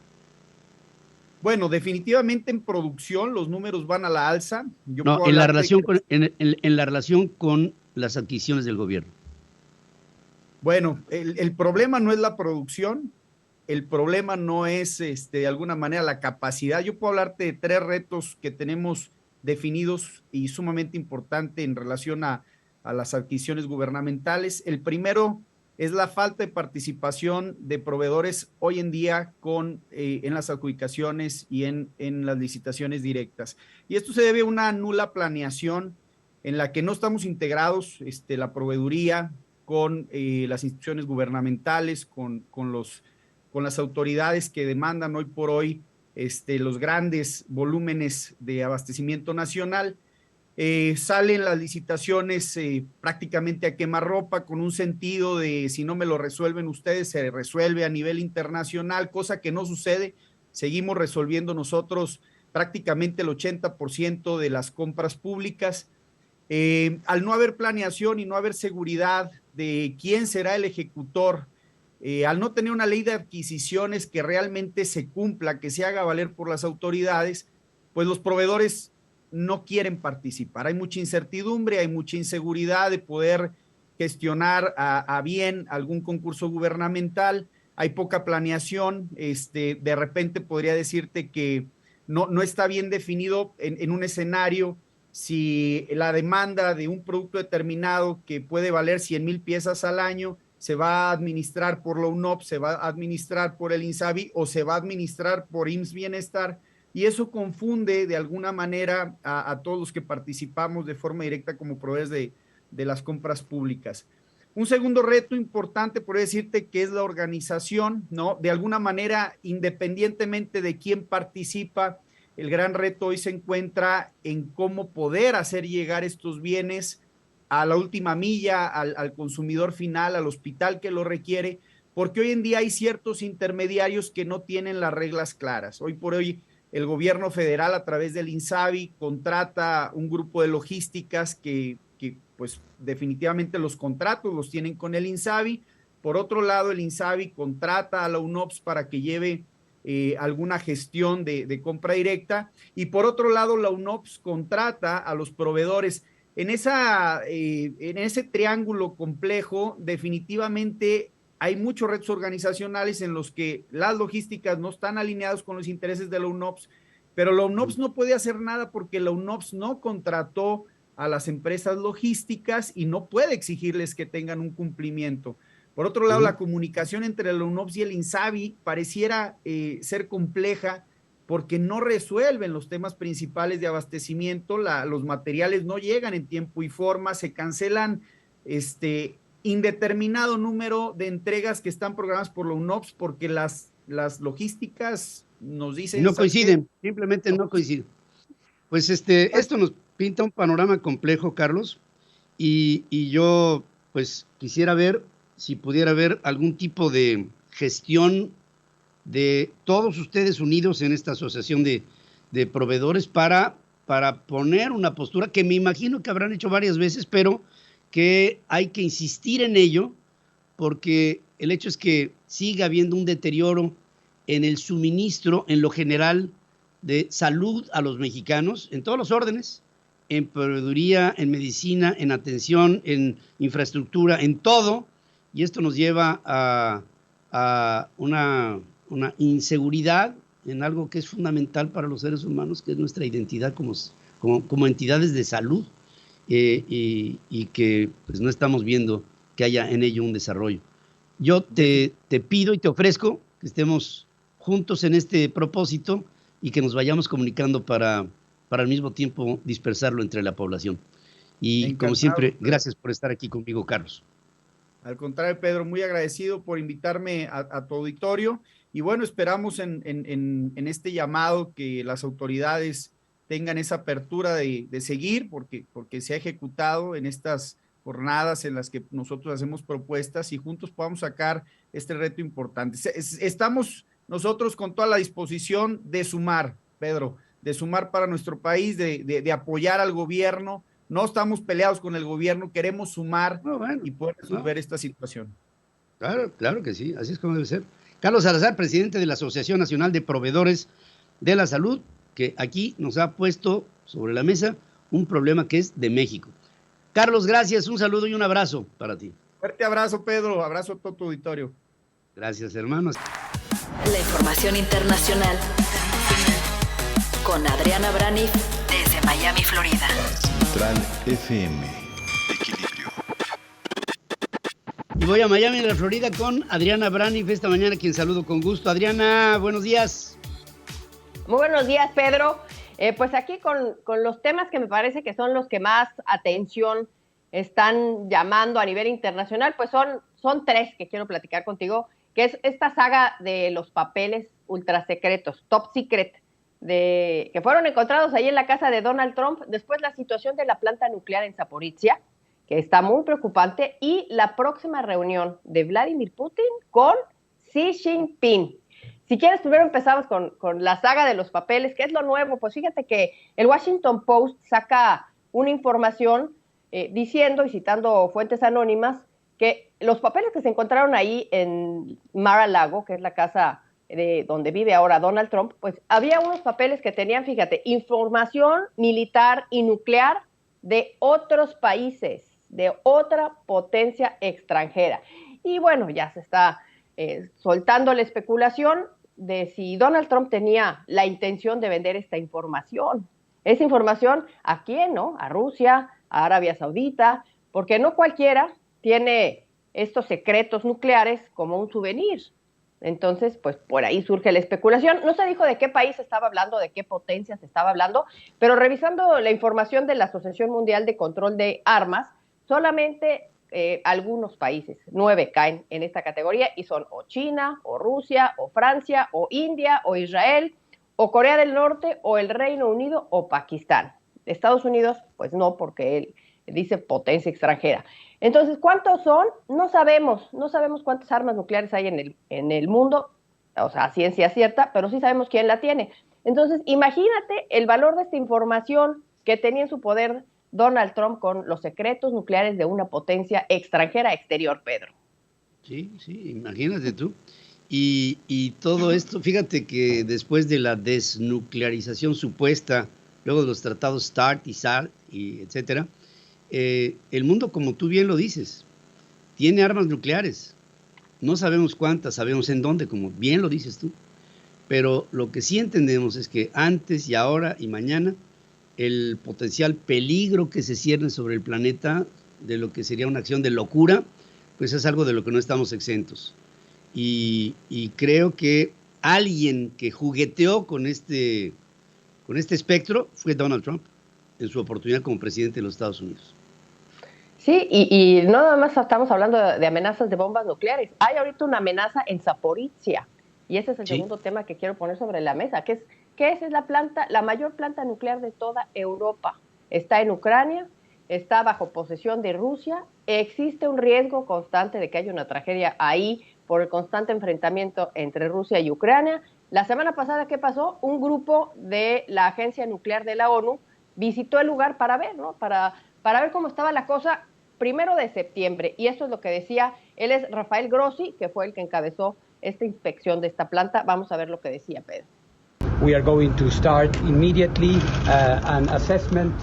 Bueno, definitivamente en producción los números van a la alza. No, en la relación con las adquisiciones del gobierno. Bueno, el problema no es la producción, el problema no es de alguna manera la capacidad. Yo puedo hablarte de 3 retos que tenemos definidos y sumamente importante en relación a las adquisiciones gubernamentales. El primero es la falta de participación de proveedores hoy en día en las adjudicaciones y en las licitaciones directas. Y esto se debe a una nula planeación en la que no estamos integrados, la proveeduría con las instituciones gubernamentales, con las autoridades que demandan hoy por hoy los grandes volúmenes de abastecimiento nacional. Salen las licitaciones prácticamente a quemarropa, con un sentido de si no me lo resuelven ustedes, se resuelve a nivel internacional, cosa que no sucede. Seguimos resolviendo nosotros prácticamente el 80% de las compras públicas. Al no haber planeación y no haber seguridad de quién será el ejecutor, al no tener una ley de adquisiciones que realmente se cumpla, que se haga valer por las autoridades, pues los proveedores no quieren participar. Hay mucha incertidumbre, hay mucha inseguridad de poder gestionar a bien algún concurso gubernamental, hay poca planeación, de repente podría decirte que no está bien definido en un escenario si la demanda de un producto determinado que puede valer 100,000 piezas al año se va a administrar por la UNOPS, se va a administrar por el INSABI o se va a administrar por IMSS Bienestar, y eso confunde de alguna manera a todos los que participamos de forma directa como proveedores de las compras públicas. Un segundo reto importante, por decirte, que es la organización, ¿no? De alguna manera, independientemente de quién participa, el gran reto hoy se encuentra en cómo poder hacer llegar estos bienes a la última milla, al consumidor final, al hospital que lo requiere, porque hoy en día hay ciertos intermediarios que no tienen las reglas claras. Hoy por hoy el gobierno federal a través del INSABI contrata un grupo de logísticas que pues definitivamente los contratos los tienen con el INSABI. Por otro lado, el INSABI contrata a la UNOPS para que lleve alguna gestión de compra directa, y por otro lado la UNOPS contrata a los proveedores. En ese triángulo complejo definitivamente hay muchos retos organizacionales en los que las logísticas no están alineados con los intereses de la UNOPS, pero la UNOPS no puede hacer nada porque la UNOPS no contrató a las empresas logísticas y no puede exigirles que tengan un cumplimiento. Por otro lado, la comunicación entre la UNOPS y el INSABI pareciera ser compleja porque no resuelven los temas principales de abastecimiento, los materiales no llegan en tiempo y forma, se cancelan indeterminado número de entregas que están programadas por la UNOPS porque las logísticas nos dicen... No coinciden, simplemente no coinciden. Pues esto nos pinta un panorama complejo, Carlos, y yo pues quisiera ver si pudiera haber algún tipo de gestión de todos ustedes unidos en esta asociación de proveedores para poner una postura que me imagino que habrán hecho varias veces, pero que hay que insistir en ello, porque el hecho es que sigue habiendo un deterioro en el suministro, en lo general, de salud a los mexicanos, en todos los órdenes, en proveeduría, en medicina, en atención, en infraestructura, en todo, y esto nos lleva a una inseguridad en algo que es fundamental para los seres humanos, que es nuestra identidad como entidades de salud, y que pues no estamos viendo que haya en ello un desarrollo. Yo te pido y te ofrezco que estemos juntos en este propósito y que nos vayamos comunicando para al mismo tiempo dispersarlo entre la población. Y encantado, como siempre, gracias por estar aquí conmigo, Carlos. Al contrario, Pedro, muy agradecido por invitarme a tu auditorio, y bueno, esperamos en este llamado que las autoridades tengan esa apertura de seguir, porque se ha ejecutado en estas jornadas en las que nosotros hacemos propuestas y juntos podamos sacar este reto importante. Estamos nosotros con toda la disposición de sumar, Pedro, de sumar para nuestro país, de apoyar al gobierno. No estamos peleados con el gobierno, queremos sumar y poder resolver esta situación. Claro que sí, así es como debe ser. Carlos Salazar, presidente de la Asociación Nacional de Proveedores de la Salud, que aquí nos ha puesto sobre la mesa un problema que es de México. Carlos, gracias, un saludo y un abrazo para ti. Fuerte abrazo, Pedro, abrazo a todo tu auditorio. Gracias, hermanos. La información internacional con Adriana Brani desde Miami, Florida. Central FM. Equilibrio. Y voy a Miami, en la Florida, con Adriana Brani esta mañana, quien saludo con gusto. Adriana, buenos días. Muy buenos días, Pedro. Pues aquí con los temas que me parece que son los que más atención están llamando a nivel internacional, pues son tres que quiero platicar contigo, que es esta saga de los papeles ultrasecretos, top secret, que fueron encontrados ahí en la casa de Donald Trump, después la situación de la planta nuclear en Zaporizhia, que está muy preocupante, y la próxima reunión de Vladimir Putin con Xi Jinping. Si quieres, primero empezamos con la saga de los papeles. ¿Qué es lo nuevo? Pues fíjate que el Washington Post saca una información diciendo y citando fuentes anónimas que los papeles que se encontraron ahí en Mar-a-Lago, que es la casa donde vive ahora Donald Trump, pues había unos papeles que tenían, fíjate, información militar y nuclear de otros países, de otra potencia extranjera. Y bueno, ya se está soltando la especulación de si Donald Trump tenía la intención de vender esta información. Esa información, ¿a quién, no? A Rusia, a Arabia Saudita, porque no cualquiera tiene estos secretos nucleares como un souvenir. Entonces, pues por ahí surge la especulación. No se dijo de qué país se estaba hablando, de qué potencia se estaba hablando, pero revisando la información de la Asociación Mundial de Control de Armas, solamente algunos países, 9 caen en esta categoría y son o China, o Rusia, o Francia, o India, o Israel, o Corea del Norte, o el Reino Unido, o Pakistán. Estados Unidos, pues no, porque él dice potencia extranjera. Entonces, ¿cuántos son? No sabemos cuántas armas nucleares hay en el mundo, o sea, ciencia cierta, pero sí sabemos quién la tiene. Entonces, imagínate el valor de esta información que tenía en su poder Donald Trump con los secretos nucleares de una potencia extranjera exterior, Pedro. Sí, imagínate tú. Y todo esto, fíjate que después de la desnuclearización supuesta, luego de los tratados START y SALT, y etcétera, el mundo, como tú bien lo dices, tiene armas nucleares. No sabemos cuántas, sabemos en dónde, como bien lo dices tú. Pero lo que sí entendemos es que antes y ahora y mañana, el potencial peligro que se cierne sobre el planeta, de lo que sería una acción de locura, pues es algo de lo que no estamos exentos. Y creo que alguien que jugueteó con este espectro fue Donald Trump en su oportunidad como presidente de los Estados Unidos. Sí, y no nada más estamos hablando de amenazas de bombas nucleares. Hay ahorita una amenaza en Zaporizhia, y ese es el segundo tema que quiero poner sobre la mesa, que es la mayor planta nuclear de toda Europa. Está en Ucrania, está bajo posesión de Rusia, existe un riesgo constante de que haya una tragedia ahí por el constante enfrentamiento entre Rusia y Ucrania. La semana pasada, ¿qué pasó? Un grupo de la Agencia Nuclear de la ONU visitó el lugar para ver, ¿no? Para ver cómo estaba la cosa 1 de septiembre. Y esto es lo que decía, él es Rafael Grossi, que fue el que encabezó esta inspección de esta planta. Vamos a ver lo que decía Pedro. We are going to start immediately an assessment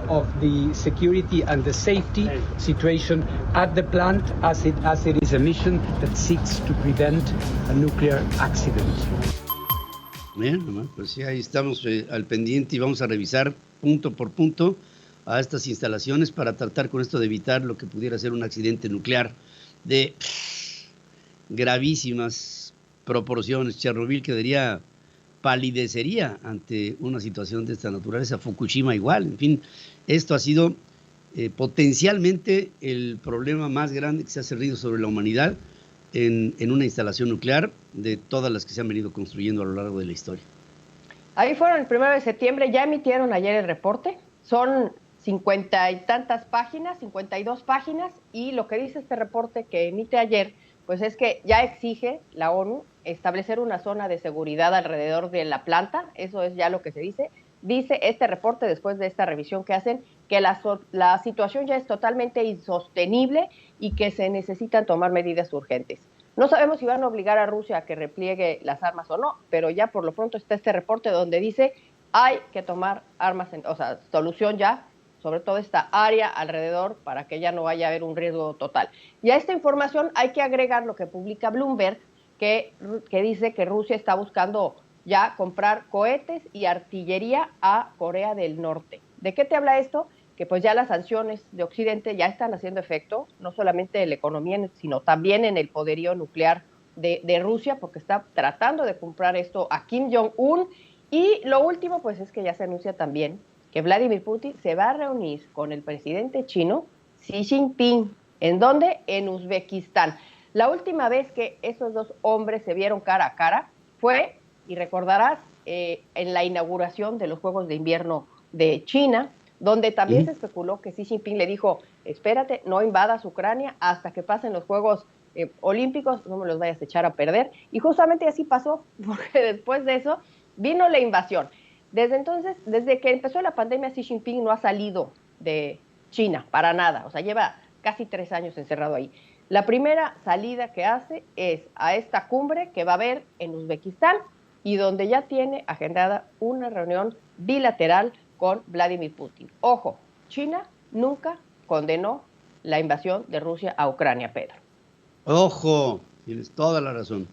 of the security and the safety situation at the plant as it is a mission that seeks to prevent a nuclear accident. Bien, pues sí, ahí estamos al pendiente y vamos a revisar punto por punto a estas instalaciones para tratar con esto de evitar lo que pudiera ser un accidente nuclear de gravísimas proporciones. Chernobyl palidecería ante una situación de esta naturaleza, Fukushima igual. En fin, esto ha sido potencialmente el problema más grande que se ha cernido sobre la humanidad en una instalación nuclear de todas las que se han venido construyendo a lo largo de la historia. Ahí fueron el 1 de septiembre, ya emitieron ayer el reporte, son 50 y tantas páginas, 52 páginas, y lo que dice este reporte que emite ayer, pues es que ya exige la ONU establecer una zona de seguridad alrededor de la planta, eso es ya lo que se dice. Dice este reporte, después de esta revisión que hacen, que la situación ya es totalmente insostenible y que se necesitan tomar medidas urgentes. No sabemos si van a obligar a Rusia a que repliegue las armas o no, pero ya por lo pronto está este reporte donde dice hay que tomar armas, solución ya, sobre todo esta área alrededor, para que ya no vaya a haber un riesgo total. Y a esta información hay que agregar lo que publica Bloomberg, que dice que Rusia está buscando ya comprar cohetes y artillería a Corea del Norte. ¿De qué te habla esto? Que pues ya las sanciones de Occidente ya están haciendo efecto, no solamente en la economía, sino también en el poderío nuclear de Rusia, porque está tratando de comprar esto a Kim Jong-un. Y lo último, pues es que ya se anuncia también que Vladimir Putin se va a reunir con el presidente chino Xi Jinping. ¿En dónde? En Uzbekistán. La última vez que esos dos hombres se vieron cara a cara fue, y recordarás, en la inauguración de los Juegos de Invierno de China, donde también se especuló que Xi Jinping le dijo, espérate, no invadas Ucrania hasta que pasen los Juegos Olímpicos, no me los vayas a echar a perder. Y justamente así pasó, porque después de eso vino la invasión. Desde entonces, desde que empezó la pandemia, Xi Jinping no ha salido de China para nada, o sea, lleva casi 3 años encerrado ahí. La primera salida que hace es a esta cumbre que va a haber en Uzbekistán y donde ya tiene agendada una reunión bilateral con Vladimir Putin. Ojo, China nunca condenó la invasión de Rusia a Ucrania, Pedro. Ojo, tienes toda la razón.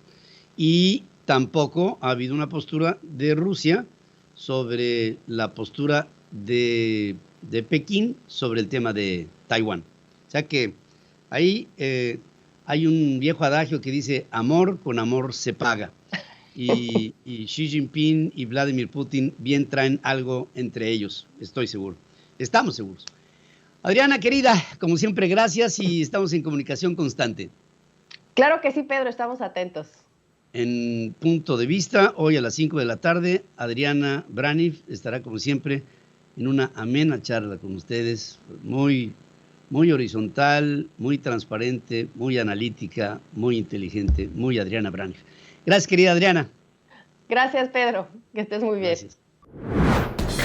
Y tampoco ha habido una postura de Rusia sobre la postura de Pekín sobre el tema de Taiwán. O sea que ahí hay un viejo adagio que dice, amor con amor se paga. Y Xi Jinping y Vladimir Putin bien traen algo entre ellos, estoy seguro. Estamos seguros. Adriana, querida, como siempre, gracias y estamos en comunicación constante. Claro que sí, Pedro, estamos atentos. En Punto de Vista, hoy a las 5 de la tarde, Adriana Braniff estará como siempre en una amena charla con ustedes, muy horizontal, muy transparente, muy analítica, muy inteligente, muy Adriana Braniff. Gracias, querida Adriana. Gracias, Pedro, que estés muy bien. Gracias.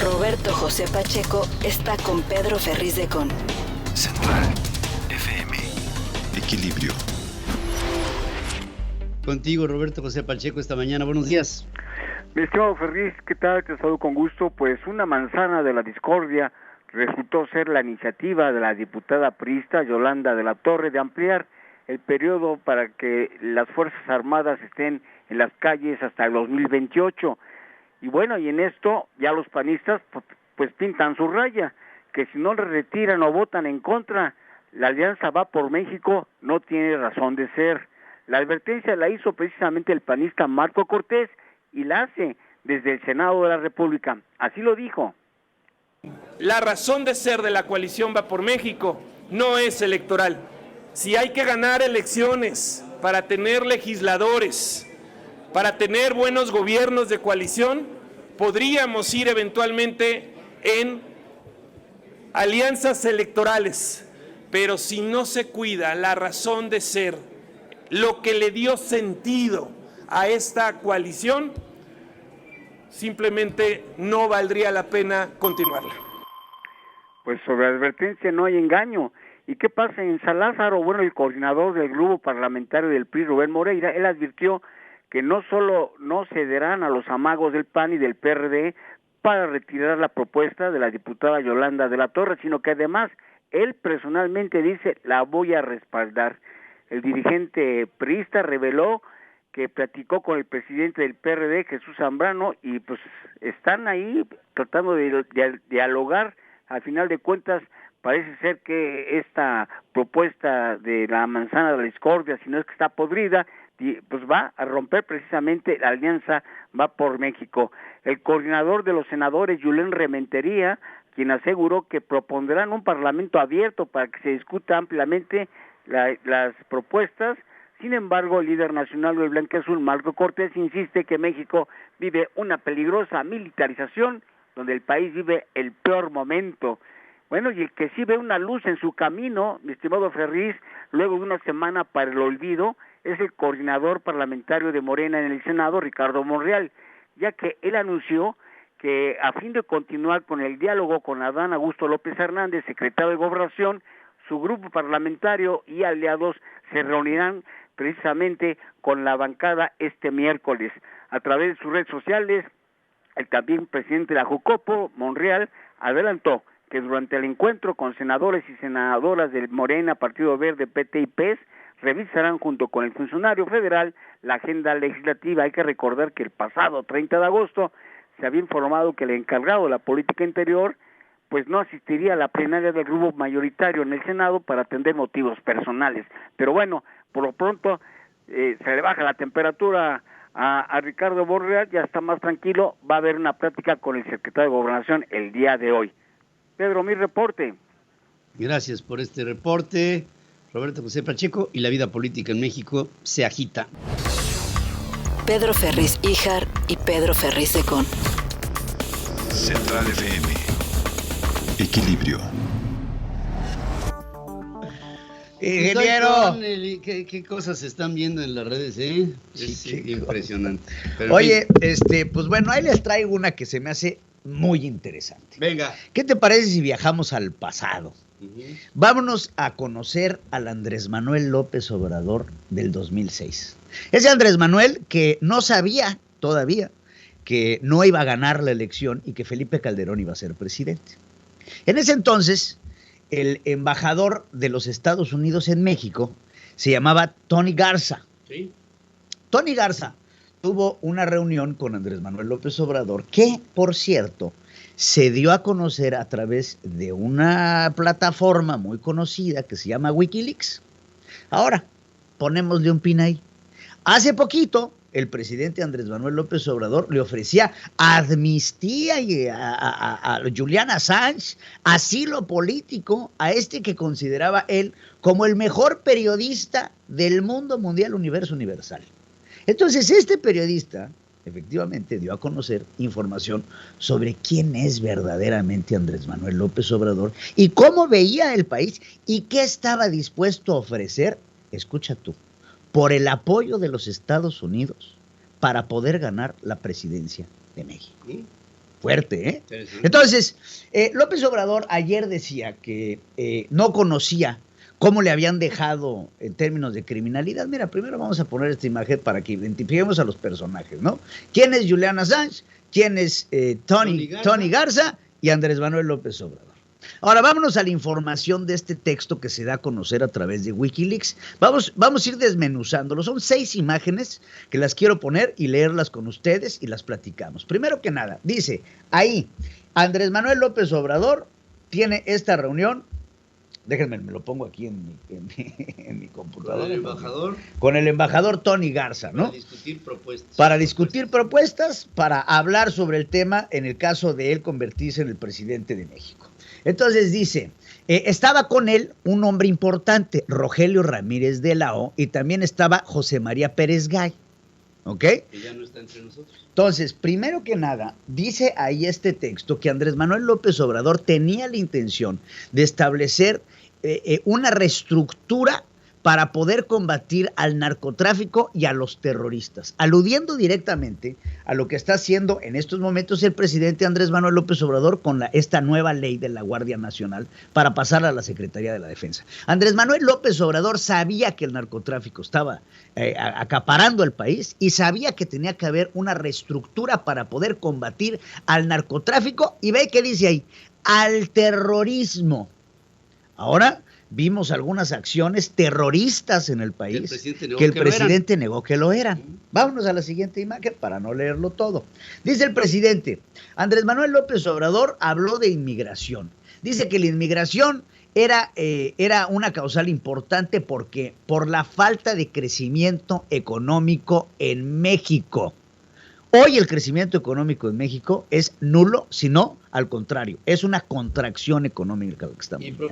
Roberto José Pacheco está con Pedro Ferriz de Con. Central FM. Equilibrio. Contigo, Roberto José Pacheco, esta mañana. Buenos días. Mi estimado Ferriz, ¿qué tal? Te saludo con gusto. Pues una manzana de la discordia resultó ser la iniciativa de la diputada priista Yolanda de la Torre de ampliar el periodo para que las Fuerzas Armadas estén en las calles hasta el 2028. Y bueno, y en esto ya los panistas pues pintan su raya, que si no le retiran o votan en contra, la Alianza Va por México no tiene razón de ser. La advertencia la hizo precisamente el panista Marco Cortés y la hace desde el Senado de la República. Así lo dijo. La razón de ser de la coalición Va por México no es electoral. Si hay que ganar elecciones para tener legisladores, para tener buenos gobiernos de coalición, podríamos ir eventualmente en alianzas electorales, pero si no se cuida la razón de ser, lo que le dio sentido a esta coalición, simplemente no valdría la pena continuarla. Pues sobre advertencia no hay engaño. ¿Y qué pasa en San Lázaro? Bueno, el coordinador del grupo parlamentario del PRI, Rubén Moreira, él advirtió que no solo no cederán a los amagos del PAN y del PRD para retirar la propuesta de la diputada Yolanda de la Torre, sino que además él personalmente dice, la voy a respaldar. El dirigente priista reveló que platicó con el presidente del PRD, Jesús Zambrano, y pues están ahí tratando de dialogar. Al final de cuentas, parece ser que esta propuesta de la manzana de la discordia, si no es que está podrida, pues va a romper precisamente la alianza Va por México. El coordinador de los senadores, Julen Rementería, quien aseguró que propondrán un parlamento abierto para que se discuta ampliamente las propuestas. Sin embargo, el líder nacional del Blanquiazul, Marco Cortés, insiste que México vive una peligrosa militarización, donde el país vive el peor momento. Bueno, y el que sí ve una luz en su camino, mi estimado Ferriz, luego de una semana para el olvido, es el coordinador parlamentario de Morena en el Senado, Ricardo Monreal, ya que él anunció que a fin de continuar con el diálogo con Adán Augusto López Hernández, secretario de Gobernación, su grupo parlamentario y aliados se reunirán precisamente con la bancada este miércoles. A través de sus redes sociales, el también presidente de la Jucopo, Monreal, adelantó que durante el encuentro con senadores y senadoras del Morena, Partido Verde, PT y PES, revisarán junto con el funcionario federal la agenda legislativa. Hay que recordar que el pasado 30 de agosto se había informado que el encargado de la política interior pues no asistiría a la plenaria del grupo mayoritario en el Senado para atender motivos personales. Pero bueno, por lo pronto se le baja la temperatura a Ricardo Monreal, ya está más tranquilo, va a haber una plática con el secretario de Gobernación el día de hoy. Pedro, mi reporte. Gracias por este reporte, Roberto José Pacheco, y la vida política en México se agita. Pedro Ferriz Híjar y Pedro Ferriz Secón. Central FM. Equilibrio. Ingeniero. ¿Qué cosas se están viendo en las redes, eh? Es impresionante. Pero oye, pues bueno, ahí les traigo una que se me hace muy interesante. Venga. ¿Qué te parece si viajamos al pasado? Vámonos a conocer al Andrés Manuel López Obrador del 2006. Ese Andrés Manuel que no sabía todavía que no iba a ganar la elección y que Felipe Calderón iba a ser presidente. En ese entonces, el embajador de los Estados Unidos en México se llamaba Tony Garza. Sí. Tony Garza tuvo una reunión con Andrés Manuel López Obrador que, por cierto, se dio a conocer a través de una plataforma muy conocida que se llama Wikileaks. Ahora, ponémosle un pin ahí. Hace poquito, el presidente Andrés Manuel López Obrador le ofrecía amnistía a Julian Assange, asilo político a este que consideraba él como el mejor periodista del mundo mundial, universo universal. Entonces, este periodista efectivamente dio a conocer información sobre quién es verdaderamente Andrés Manuel López Obrador y cómo veía el país y qué estaba dispuesto a ofrecer, escucha tú, por el apoyo de los Estados Unidos para poder ganar la presidencia de México. Fuerte, ¿eh? Entonces, López Obrador ayer decía que no conocía cómo le habían dejado en términos de criminalidad. Mira, primero vamos a poner esta imagen para que identifiquemos a los personajes, ¿no? ¿Quién es Julian Assange? ¿Quién es Tony Garza? Y Andrés Manuel López Obrador. Ahora, vámonos a la información de este texto que se da a conocer a través de Wikileaks. Vamos a ir desmenuzándolo. Son 6 imágenes que las quiero poner y leerlas con ustedes y las platicamos. Primero que nada, dice ahí, Andrés Manuel López Obrador tiene esta reunión. Déjenme, me lo pongo aquí en mi computadora. ¿Con el embajador? Con el embajador Tony Garza, ¿no? Para discutir propuestas. Para discutir propuestas, para hablar sobre el tema en el caso de él convertirse en el presidente de México. Entonces dice, estaba con él un hombre importante, Rogelio Ramírez de la O, y también estaba José María Pérez Gay, ¿ok? Que ya no está entre nosotros. Entonces, primero que nada, dice ahí este texto que Andrés Manuel López Obrador tenía la intención de establecer una reestructura para poder combatir al narcotráfico y a los terroristas, aludiendo directamente a lo que está haciendo en estos momentos el presidente Andrés Manuel López Obrador con esta nueva ley de la Guardia Nacional para pasarla a la Secretaría de la Defensa. Andrés Manuel López Obrador sabía que el narcotráfico estaba acaparando el país y sabía que tenía que haber una reestructura para poder combatir al narcotráfico y ve que dice ahí, al terrorismo. Ahora vimos algunas acciones terroristas en el país que el presidente negó que lo eran. Vámonos a la siguiente imagen para no leerlo todo. Dice el presidente, Andrés Manuel López Obrador habló de inmigración. Dice que la inmigración era una causal importante porque por la falta de crecimiento económico en México. Hoy el crecimiento económico en México es nulo, sino al contrario, es una contracción económica lo que estamos viendo.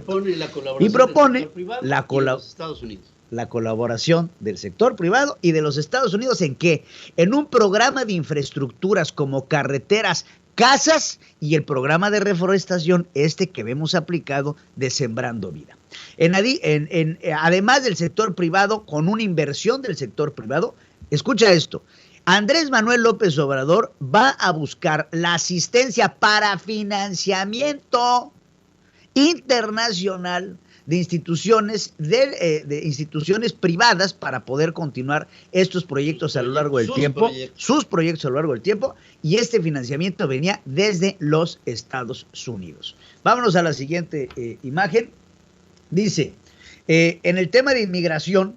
Y propone del sector la colaboración privado y de los Estados Unidos. La colaboración del sector privado y de los Estados Unidos, ¿en qué? En un programa de infraestructuras como carreteras, casas y el programa de reforestación que vemos aplicado de Sembrando Vida. Además del sector privado, con una inversión del sector privado, escucha esto, Andrés Manuel López Obrador va a buscar la asistencia para financiamiento internacional de instituciones privadas para poder continuar estos proyectos a lo largo del tiempo, sus proyectos a lo largo del tiempo, y este financiamiento venía desde los Estados Unidos. Vámonos a la siguiente imagen. Dice, en el tema de inmigración,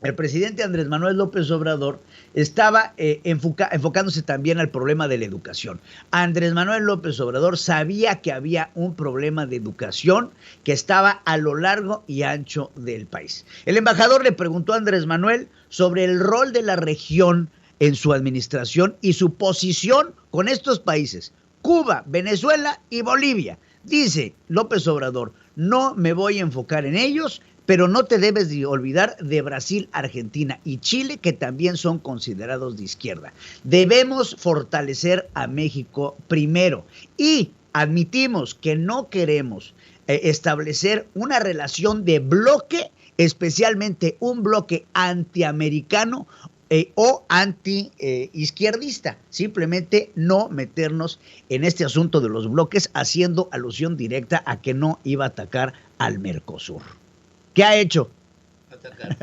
el presidente Andrés Manuel López Obrador estaba enfocándose también al problema de la educación. Andrés Manuel López Obrador sabía que había un problema de educación que estaba a lo largo y ancho del país. El embajador le preguntó a Andrés Manuel sobre el rol de la región en su administración y su posición con estos países, Cuba, Venezuela y Bolivia. Dice López Obrador, no me voy a enfocar en ellos, pero no te debes de olvidar de Brasil, Argentina y Chile, que también son considerados de izquierda. Debemos fortalecer a México primero y admitimos que no queremos establecer una relación de bloque, especialmente un bloque antiamericano o anti-izquierdista. Simplemente no meternos en este asunto de los bloques, haciendo alusión directa a que no iba a atacar al Mercosur. ¿Qué ha hecho?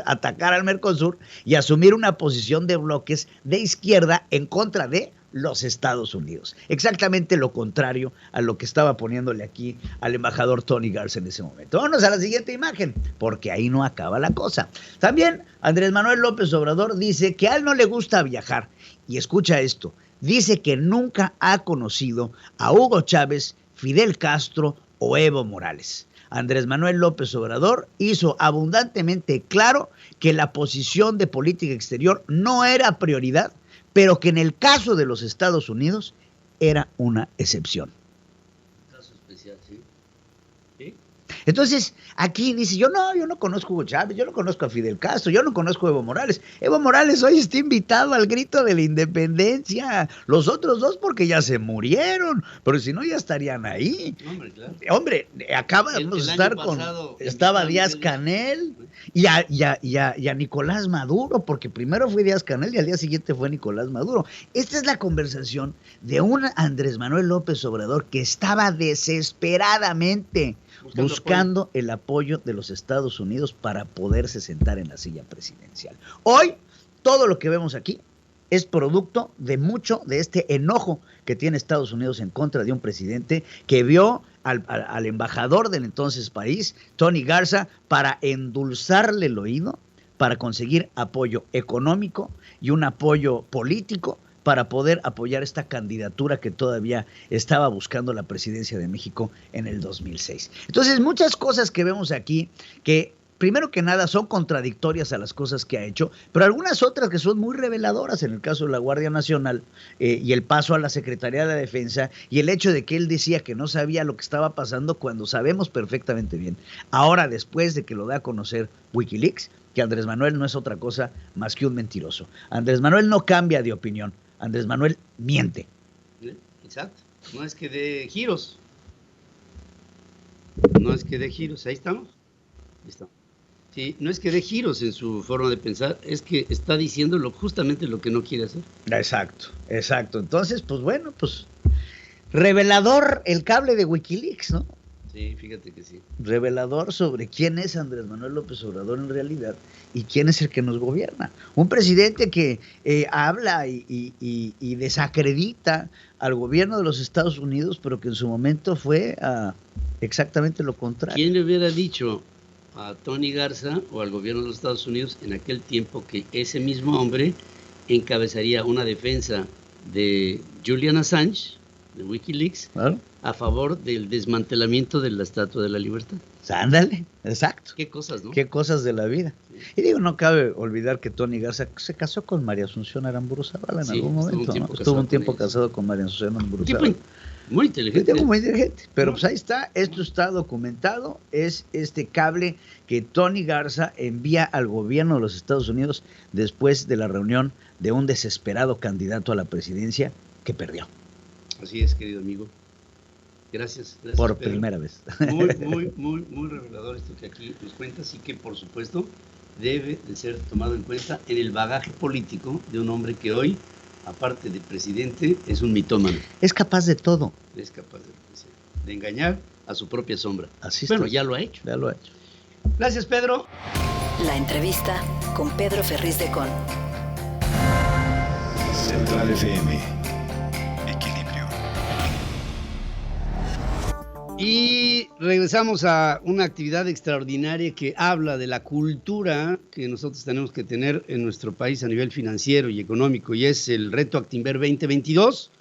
Atacar al Mercosur y asumir una posición de bloques de izquierda en contra de los Estados Unidos. Exactamente lo contrario a lo que estaba poniéndole aquí al embajador Tony Garza en ese momento. Vámonos a la siguiente imagen, porque ahí no acaba la cosa. También Andrés Manuel López Obrador dice que a él no le gusta viajar. Y escucha esto, dice que nunca ha conocido a Hugo Chávez, Fidel Castro o Evo Morales. Andrés Manuel López Obrador hizo abundantemente claro que la posición de política exterior no era prioridad, pero que en el caso de los Estados Unidos era una excepción. Caso especial, sí. ¿Sí? Entonces, aquí dice, yo no conozco a Hugo Chávez, yo no conozco a Fidel Castro, yo no conozco a Evo Morales. Evo Morales hoy está invitado al grito de la independencia. Los otros dos porque ya se murieron, pero si no ya estarían ahí. Hombre, claro. Hombre, acabamos de estar con... Estaba Díaz-Canel y a Nicolás Maduro, porque primero fue Díaz-Canel y al día siguiente fue Nicolás Maduro. Esta es la conversación de un Andrés Manuel López Obrador que estaba desesperadamente buscando el apoyo de los Estados Unidos para poderse sentar en la silla presidencial. Hoy, todo lo que vemos aquí es producto de mucho de este enojo que tiene Estados Unidos en contra de un presidente que vio al embajador del entonces país, Tony Garza, para endulzarle el oído, para conseguir apoyo económico y un apoyo político para poder apoyar esta candidatura que todavía estaba buscando la presidencia de México en el 2006. Entonces, muchas cosas que vemos aquí que primero que nada son contradictorias a las cosas que ha hecho, pero algunas otras que son muy reveladoras, en el caso de la Guardia Nacional y el paso a la Secretaría de la Defensa y el hecho de que él decía que no sabía lo que estaba pasando cuando sabemos perfectamente bien. Ahora, después de que lo da a conocer Wikileaks, que Andrés Manuel no es otra cosa más que un mentiroso. Andrés Manuel no cambia de opinión, Andrés Manuel miente. Exacto, no es que dé giros. No es que dé giros, ahí estamos. Ahí estamos. Sí, no es que dé giros en su forma de pensar, es que está diciendo justamente lo que no quiere hacer. Exacto. Entonces, pues bueno, pues revelador el cable de Wikileaks, ¿no? Sí, fíjate que sí. Revelador sobre quién es Andrés Manuel López Obrador en realidad y quién es el que nos gobierna. Un presidente que habla y desacredita al gobierno de los Estados Unidos, pero que en su momento fue exactamente lo contrario. ¿Quién le hubiera dicho a Tony Garza o al gobierno de los Estados Unidos en aquel tiempo que ese mismo hombre encabezaría una defensa de Julian Assange, de Wikileaks, claro, a favor del desmantelamiento de la Estatua de la Libertad? Ándale, exacto. Qué cosas, ¿no? Qué cosas de la vida. Sí. Y digo, no cabe olvidar que Tony Garza se casó con María Asunción Aramburu Zavala en algún momento, ¿no? Estuvo un tiempo casado con María Asunción Aramburu Zavala. Muy inteligente. Muy inteligente, pero pues ahí está, esto está documentado, es este cable que Tony Garza envía al gobierno de los Estados Unidos después de la reunión de un desesperado candidato a la presidencia que perdió. Así es, querido amigo. Gracias. Por Pedro. primera vez. Muy revelador esto que aquí nos cuentas y que, por supuesto, debe de ser tomado en cuenta en el bagaje político de un hombre que hoy, aparte de presidente, es un mitómano. Es capaz de todo. Es capaz de engañar a su propia sombra. Así bueno, está. ya lo ha hecho. Ya lo ha hecho. Gracias, Pedro. La entrevista con Pedro Ferriz de Con. Central FM. Equilibrio. Y regresamos a una actividad extraordinaria que habla de la cultura que nosotros tenemos que tener en nuestro país a nivel financiero y económico, y es el Reto Actinver 2022,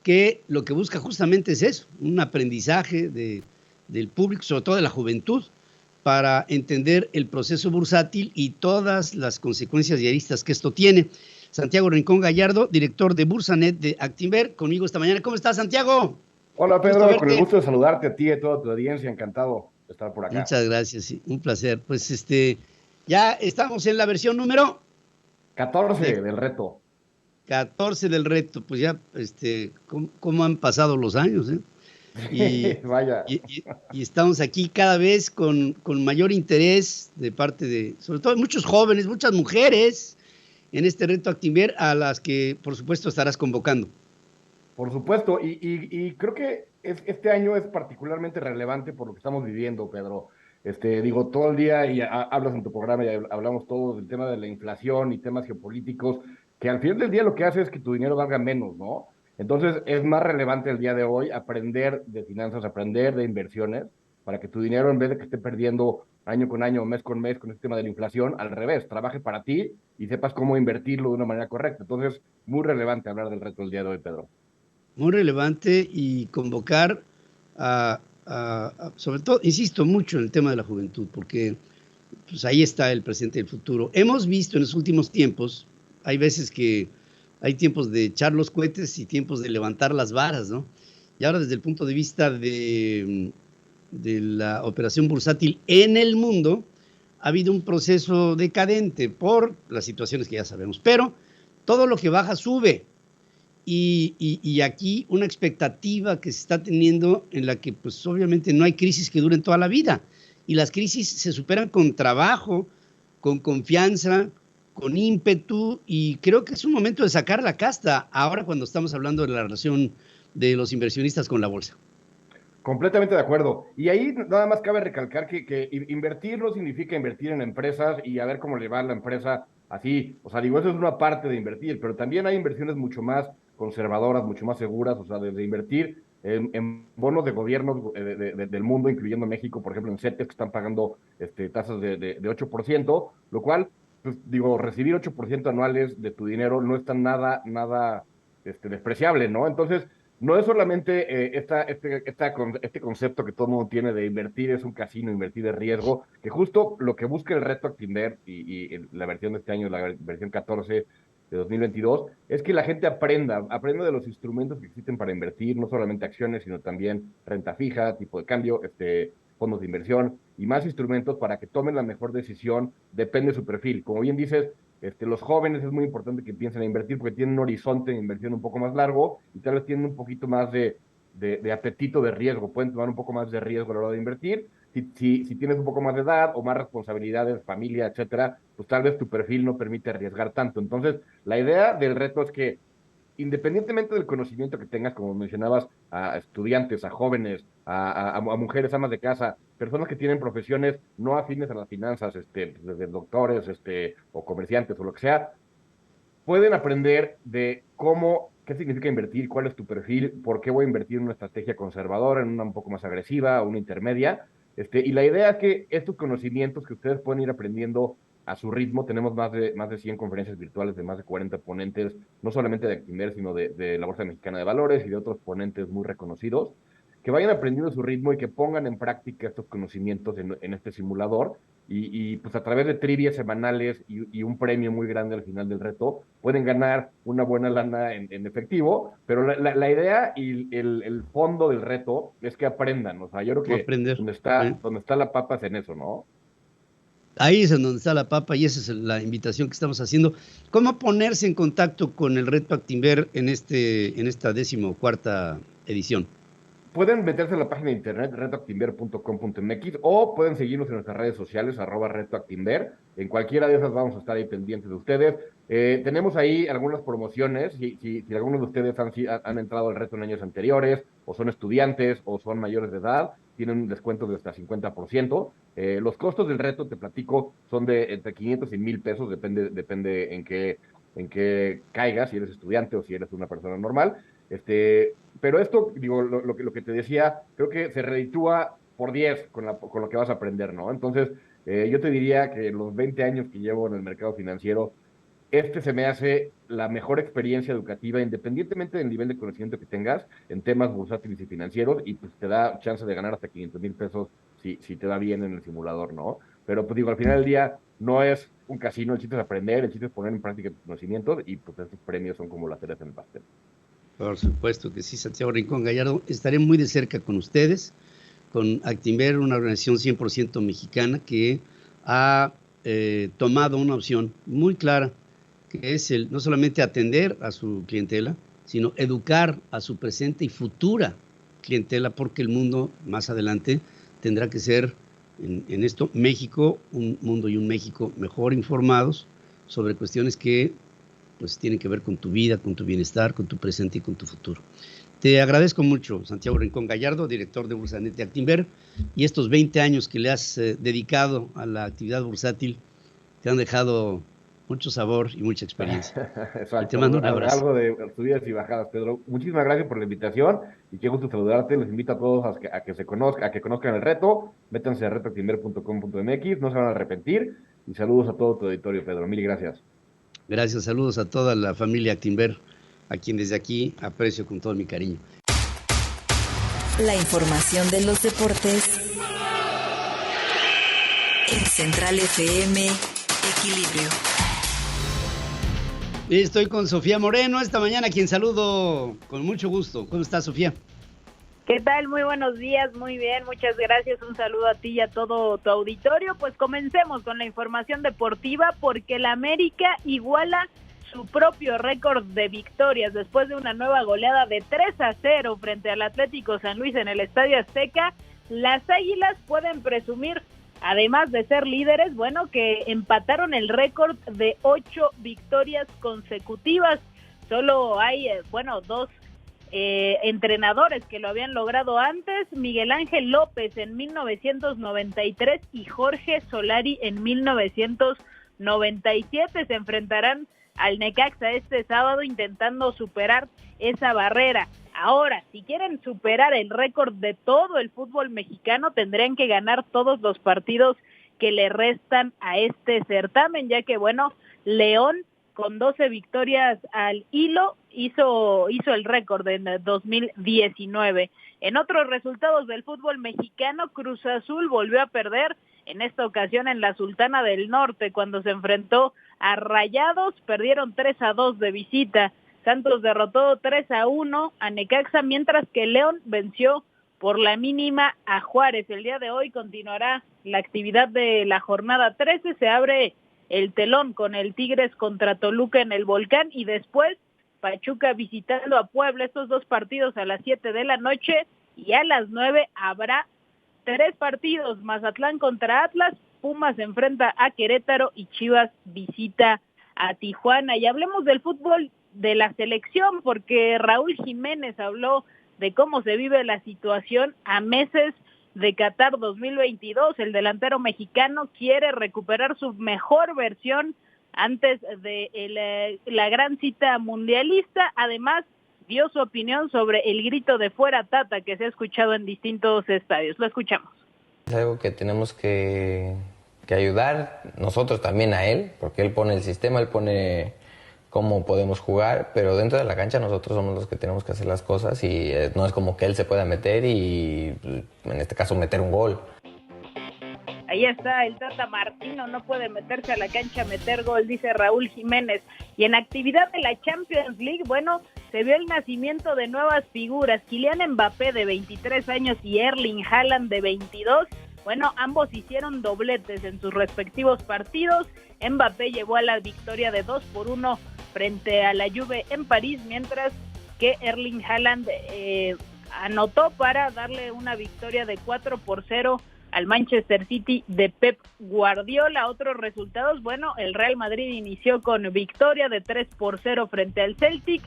que lo que busca justamente es eso, un aprendizaje del público, sobre todo de la juventud, para entender el proceso bursátil y todas las consecuencias y aristas que esto tiene. Santiago Rincón Gallardo, director de Bursanet de Actinver, conmigo esta mañana. ¿Cómo estás, Santiago? Hola, Pedro, con el gusto de saludarte a ti y a toda tu audiencia, encantado de estar por acá. Muchas gracias, sí, un placer. Pues ya estamos en la versión número 14 del reto. 14 del reto, pues ya, ¿cómo han pasado los años, eh? Vaya. Y estamos aquí cada vez con mayor interés de parte de, sobre todo, muchos jóvenes, muchas mujeres en este Reto Actinver, a las que, por supuesto, estarás convocando. Por supuesto, y creo que este año es particularmente relevante por lo que estamos viviendo, Pedro. Digo, todo el día, y hablas en tu programa, y hablamos todos del tema de la inflación y temas geopolíticos, que al final del día lo que hace es que tu dinero valga menos, ¿no? Entonces, es más relevante el día de hoy aprender de finanzas, aprender de inversiones, para que tu dinero, en vez de que esté perdiendo año con año, mes con este tema de la inflación, al revés, trabaje para ti y sepas cómo invertirlo de una manera correcta. Entonces, muy relevante hablar del reto del día de hoy, Pedro. Muy relevante, y convocar sobre todo, insisto mucho en el tema de la juventud, porque pues ahí está el presente y el futuro. Hemos visto en los últimos tiempos, hay veces que hay tiempos de echar los cohetes y tiempos de levantar las varas, ¿no? Y ahora, desde el punto de vista de la operación bursátil en el mundo, ha habido un proceso decadente por las situaciones que ya sabemos, pero todo lo que baja sube. Y aquí una expectativa que se está teniendo, en la que pues obviamente no hay crisis que duren toda la vida, y las crisis se superan con trabajo, con confianza, con ímpetu, y creo que es un momento de sacar la casta ahora cuando estamos hablando de la relación de los inversionistas con la bolsa. Completamente de acuerdo. Y ahí nada más cabe recalcar que invertir no significa invertir en empresas y a ver cómo le va a la empresa así. O sea, digo, eso es una parte de invertir, pero también hay inversiones mucho más conservadoras, mucho más seguras, o sea, desde invertir en bonos de gobiernos del mundo, incluyendo México, por ejemplo, en CETES, que están pagando tasas de 8%, lo cual, pues, digo, recibir 8% anuales de tu dinero no es tan nada despreciable, ¿no? Entonces, no es solamente este concepto que todo el mundo tiene de invertir es un casino, invertir de riesgo, que justo lo que busca el Reto Actinver y la versión de este año, la versión 14 de 2022, es que la gente aprenda de los instrumentos que existen para invertir, no solamente acciones, sino también renta fija, tipo de cambio, fondos de inversión y más instrumentos para que tomen la mejor decisión, depende de su perfil. Como bien dices, los jóvenes es muy importante que empiecen a invertir porque tienen un horizonte de inversión un poco más largo y tal vez tienen un poquito más de apetito de riesgo, pueden tomar un poco más de riesgo a la hora de invertir. Si tienes un poco más de edad o más responsabilidades, familia, etcétera, pues tal vez tu perfil no permite arriesgar tanto. Entonces, la idea del reto es que, independientemente del conocimiento que tengas, como mencionabas, a estudiantes, a jóvenes, a mujeres, amas de casa, personas que tienen profesiones no afines a las finanzas, desde doctores, o comerciantes, o lo que sea, pueden aprender de qué significa invertir, cuál es tu perfil, por qué voy a invertir en una estrategia conservadora, en una un poco más agresiva, una intermedia. Y la idea es que estos conocimientos que ustedes pueden ir aprendiendo a su ritmo, tenemos más de 100 conferencias virtuales de más de 40 ponentes, no solamente de Actinver, sino de la Bolsa Mexicana de Valores y de otros ponentes muy reconocidos, que vayan aprendiendo a su ritmo y que pongan en práctica estos conocimientos en este simulador, y pues a través de trivias semanales y un premio muy grande al final del reto, pueden ganar una buena lana en efectivo, pero la idea y el fondo del reto es que aprendan, o sea, yo creo que donde está la papa es en eso, ¿no? Ahí es en donde está la papa, y esa es la invitación que estamos haciendo. ¿Cómo ponerse en contacto con el Reto Actinver en esta 14ª edición? pueden meterse en la página de internet retoactinver.com.mx o pueden seguirnos en nuestras redes sociales @retoactinver. En cualquiera de esas vamos a estar ahí pendientes de ustedes. Tenemos ahí algunas promociones. Si algunos de ustedes han entrado al reto en años anteriores, o son estudiantes, o son mayores de edad, tienen un descuento de hasta 50%. Los costos del reto, te platico, son de entre 500 y 1,000 pesos, depende en qué caigas, si eres estudiante o si eres una persona normal. Pero esto, digo, lo que te decía, creo que se reditúa por 10 con lo que vas a aprender, ¿no? Entonces, yo te diría que los 20 años que llevo en el mercado financiero, se me hace la mejor experiencia educativa, independientemente del nivel de conocimiento que tengas en temas bursátiles y financieros, y pues te da chance de ganar hasta 500,000 pesos si te va bien en el simulador, ¿no? Pero pues digo, al final del día no es un casino, el chiste es aprender, el chiste es poner en práctica tus conocimientos, y pues estos premios son como las cerezas en el pastel. Por supuesto que sí, Santiago Rincón Gallardo. Estaré muy de cerca con ustedes, con Actinver, una organización 100% mexicana que ha tomado una opción muy clara, que es no solamente atender a su clientela, sino educar a su presente y futura clientela, porque el mundo más adelante tendrá que ser, en esto, México, un mundo y un México mejor informados sobre cuestiones que pues tienen que ver con tu vida, con tu bienestar, con tu presente y con tu futuro. Te agradezco mucho, Santiago Rincón Gallardo, director de Bursanet de Actinver, y estos 20 años que le has dedicado a la actividad bursátil te han dejado mucho sabor y mucha experiencia. Exacto. Te mando un abrazo. Algo de subidas y bajadas, Pedro. Muchísimas gracias por la invitación y qué gusto saludarte. Les invito a todos a que conozcan el reto. Métanse a retoactinver.com.mx, no se van a arrepentir. Y saludos a todo tu auditorio, Pedro. Mil gracias. Gracias, saludos a toda la familia Actinver, a quien desde aquí aprecio con todo mi cariño. La información de los deportes en Central FM Equilibrio. Estoy con Sofía Moreno esta mañana, a quien saludo con mucho gusto. ¿Cómo estás, Sofía? ¿Qué tal? Muy buenos días, muy bien, muchas gracias, un saludo a ti y a todo tu auditorio. Pues comencemos con la información deportiva, porque el América iguala su propio récord de victorias después de una nueva goleada de 3-0 frente al Atlético San Luis en el Estadio Azteca. Las Águilas pueden presumir, además de ser líderes, bueno, que empataron el récord de 8 victorias consecutivas. Solo hay, dos entrenadores que lo habían logrado antes: Miguel Ángel López en 1993 y Jorge Solari en 1997. Se enfrentarán al Necaxa este sábado intentando superar esa barrera. Ahora, si quieren superar el récord de todo el fútbol mexicano, tendrían que ganar todos los partidos que le restan a este certamen, ya que, León, con 12 victorias al hilo, hizo el récord en 2019. En otros resultados del fútbol mexicano, Cruz Azul volvió a perder, en esta ocasión en la Sultana del Norte, cuando se enfrentó a Rayados. Perdieron 3-2 de visita. Santos derrotó 3-1 a Necaxa, mientras que León venció por la mínima a Juárez. El día de hoy continuará la actividad de la jornada 13, se abre el telón con el Tigres contra Toluca en el Volcán, y después Pachuca visitando a Puebla. Estos dos partidos a las 7 de la noche, y a las 9 habrá 3 partidos: Mazatlán contra Atlas, Pumas se enfrenta a Querétaro y Chivas visita a Tijuana. Y hablemos del fútbol de la selección, porque Raúl Jiménez habló de cómo se vive la situación a meses de Qatar 2022. El delantero mexicano quiere recuperar su mejor versión antes de la gran cita mundialista. Además, dio su opinión sobre el grito de "fuera Tata" que se ha escuchado en distintos estadios. Lo escuchamos. Es algo que tenemos que ayudar nosotros también a él, porque él pone el sistema, él pone cómo podemos jugar, pero dentro de la cancha nosotros somos los que tenemos que hacer las cosas, y no es como que él se pueda meter y, en este caso, meter un gol. Ahí está el Tata Martino, no puede meterse a la cancha a meter gol, dice Raúl Jiménez. Y en actividad de la Champions League, se vio el nacimiento de nuevas figuras. Kylian Mbappé, de 23 años, y Erling Haaland, de 22. Ambos hicieron dobletes en sus respectivos partidos. Mbappé llevó a la victoria de 2-1 frente a la Juve en París, mientras que Erling Haaland anotó para darle una victoria de 4-0 al Manchester City de Pep Guardiola. Otros resultados, bueno, el Real Madrid inició con victoria de 3-0 frente al Celtic.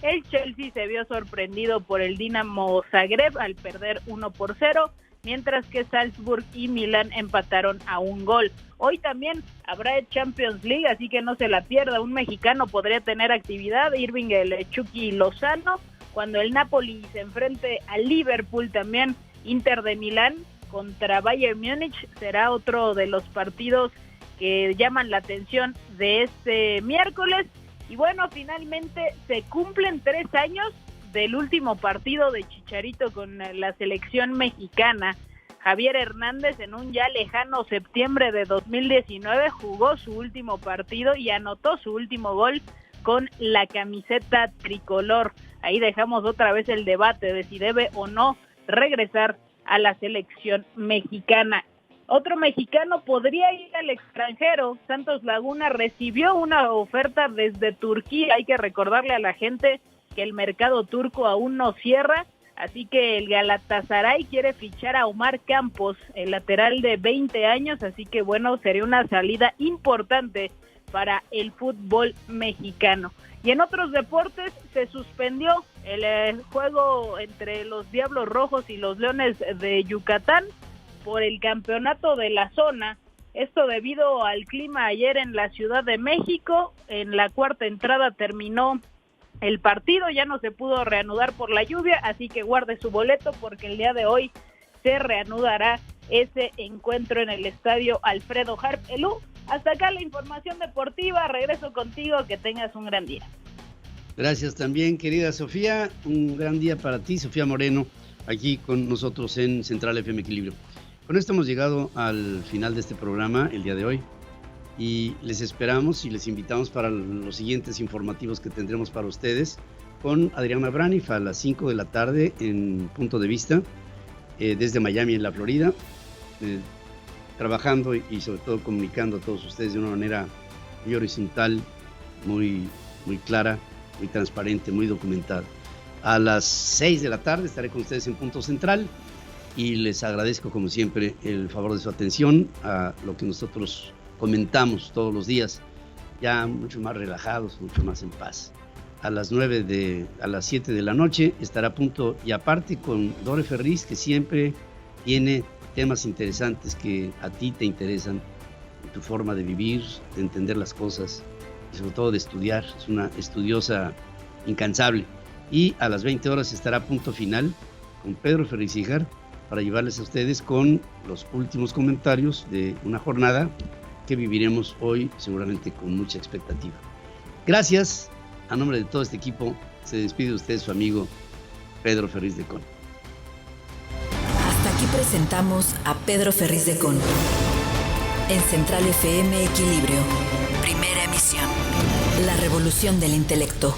El Chelsea se vio sorprendido por el Dinamo Zagreb al perder 1-0, mientras que Salzburg y Milán empataron a 1 gol. Hoy también habrá Champions League, así que no se la pierda. Un mexicano podría tener actividad, Irving el Chucky Lozano, cuando el Napoli se enfrente al Liverpool. También Inter de Milán contra Bayern Múnich será otro de los partidos que llaman la atención de este miércoles. Y bueno, finalmente se cumplen 3 años del último partido de Chicharito con la selección mexicana. Javier Hernández, en un ya lejano septiembre de 2019, jugó su último partido y anotó su último gol con la camiseta tricolor. Ahí dejamos otra vez el debate de si debe o no regresar a la selección mexicana. Otro mexicano podría ir al extranjero. Santos Laguna recibió una oferta desde Turquía. Hay que recordarle a la gente que el mercado turco aún no cierra, así que el Galatasaray quiere fichar a Omar Campos, el lateral de 20 años, así que bueno, sería una salida importante para el fútbol mexicano. Y en otros deportes se suspendió el juego entre los Diablos Rojos y los Leones de Yucatán por el campeonato de la zona. Esto debido al clima ayer en la Ciudad de México. En la cuarta entrada terminó el partido, ya no se pudo reanudar por la lluvia, así que guarde su boleto porque el día de hoy se reanudará ese encuentro en el estadio Alfredo Harp Elú. Hasta acá la información deportiva, regreso contigo, que tengas un gran día. Gracias también, querida Sofía, un gran día para ti, Sofía Moreno, aquí con nosotros en Central FM Equilibrio. Con esto hemos llegado al final de este programa el día de hoy y les esperamos y les invitamos para los siguientes informativos que tendremos para ustedes con Adriana Braniff a las 5 de la tarde en Punto de Vista desde Miami, en la Florida, trabajando y sobre todo comunicando a todos ustedes de una manera muy horizontal, muy clara, muy transparente, muy documentada. A las 6 de la tarde estaré con ustedes en Punto Central y les agradezco como siempre el favor de su atención a lo que nosotros comentamos todos los días, ya mucho más relajados, mucho más en paz. A las 7 de la noche estará Punto y Aparte con Dore Ferriz, que siempre tiene temas interesantes que a ti te interesan, tu forma de vivir, de entender las cosas y sobre todo de estudiar. Es una estudiosa incansable. Y a las 20 horas estará Punto Final con Pedro Ferriz-Híjar para llevarles a ustedes con los últimos comentarios de una jornada que viviremos hoy seguramente con mucha expectativa. Gracias. A nombre de todo este equipo se despide de usted su amigo Pedro Ferriz de Con. Hasta aquí presentamos a Pedro Ferriz de Con en Central FM Equilibrio. Primera emisión. La revolución del intelecto.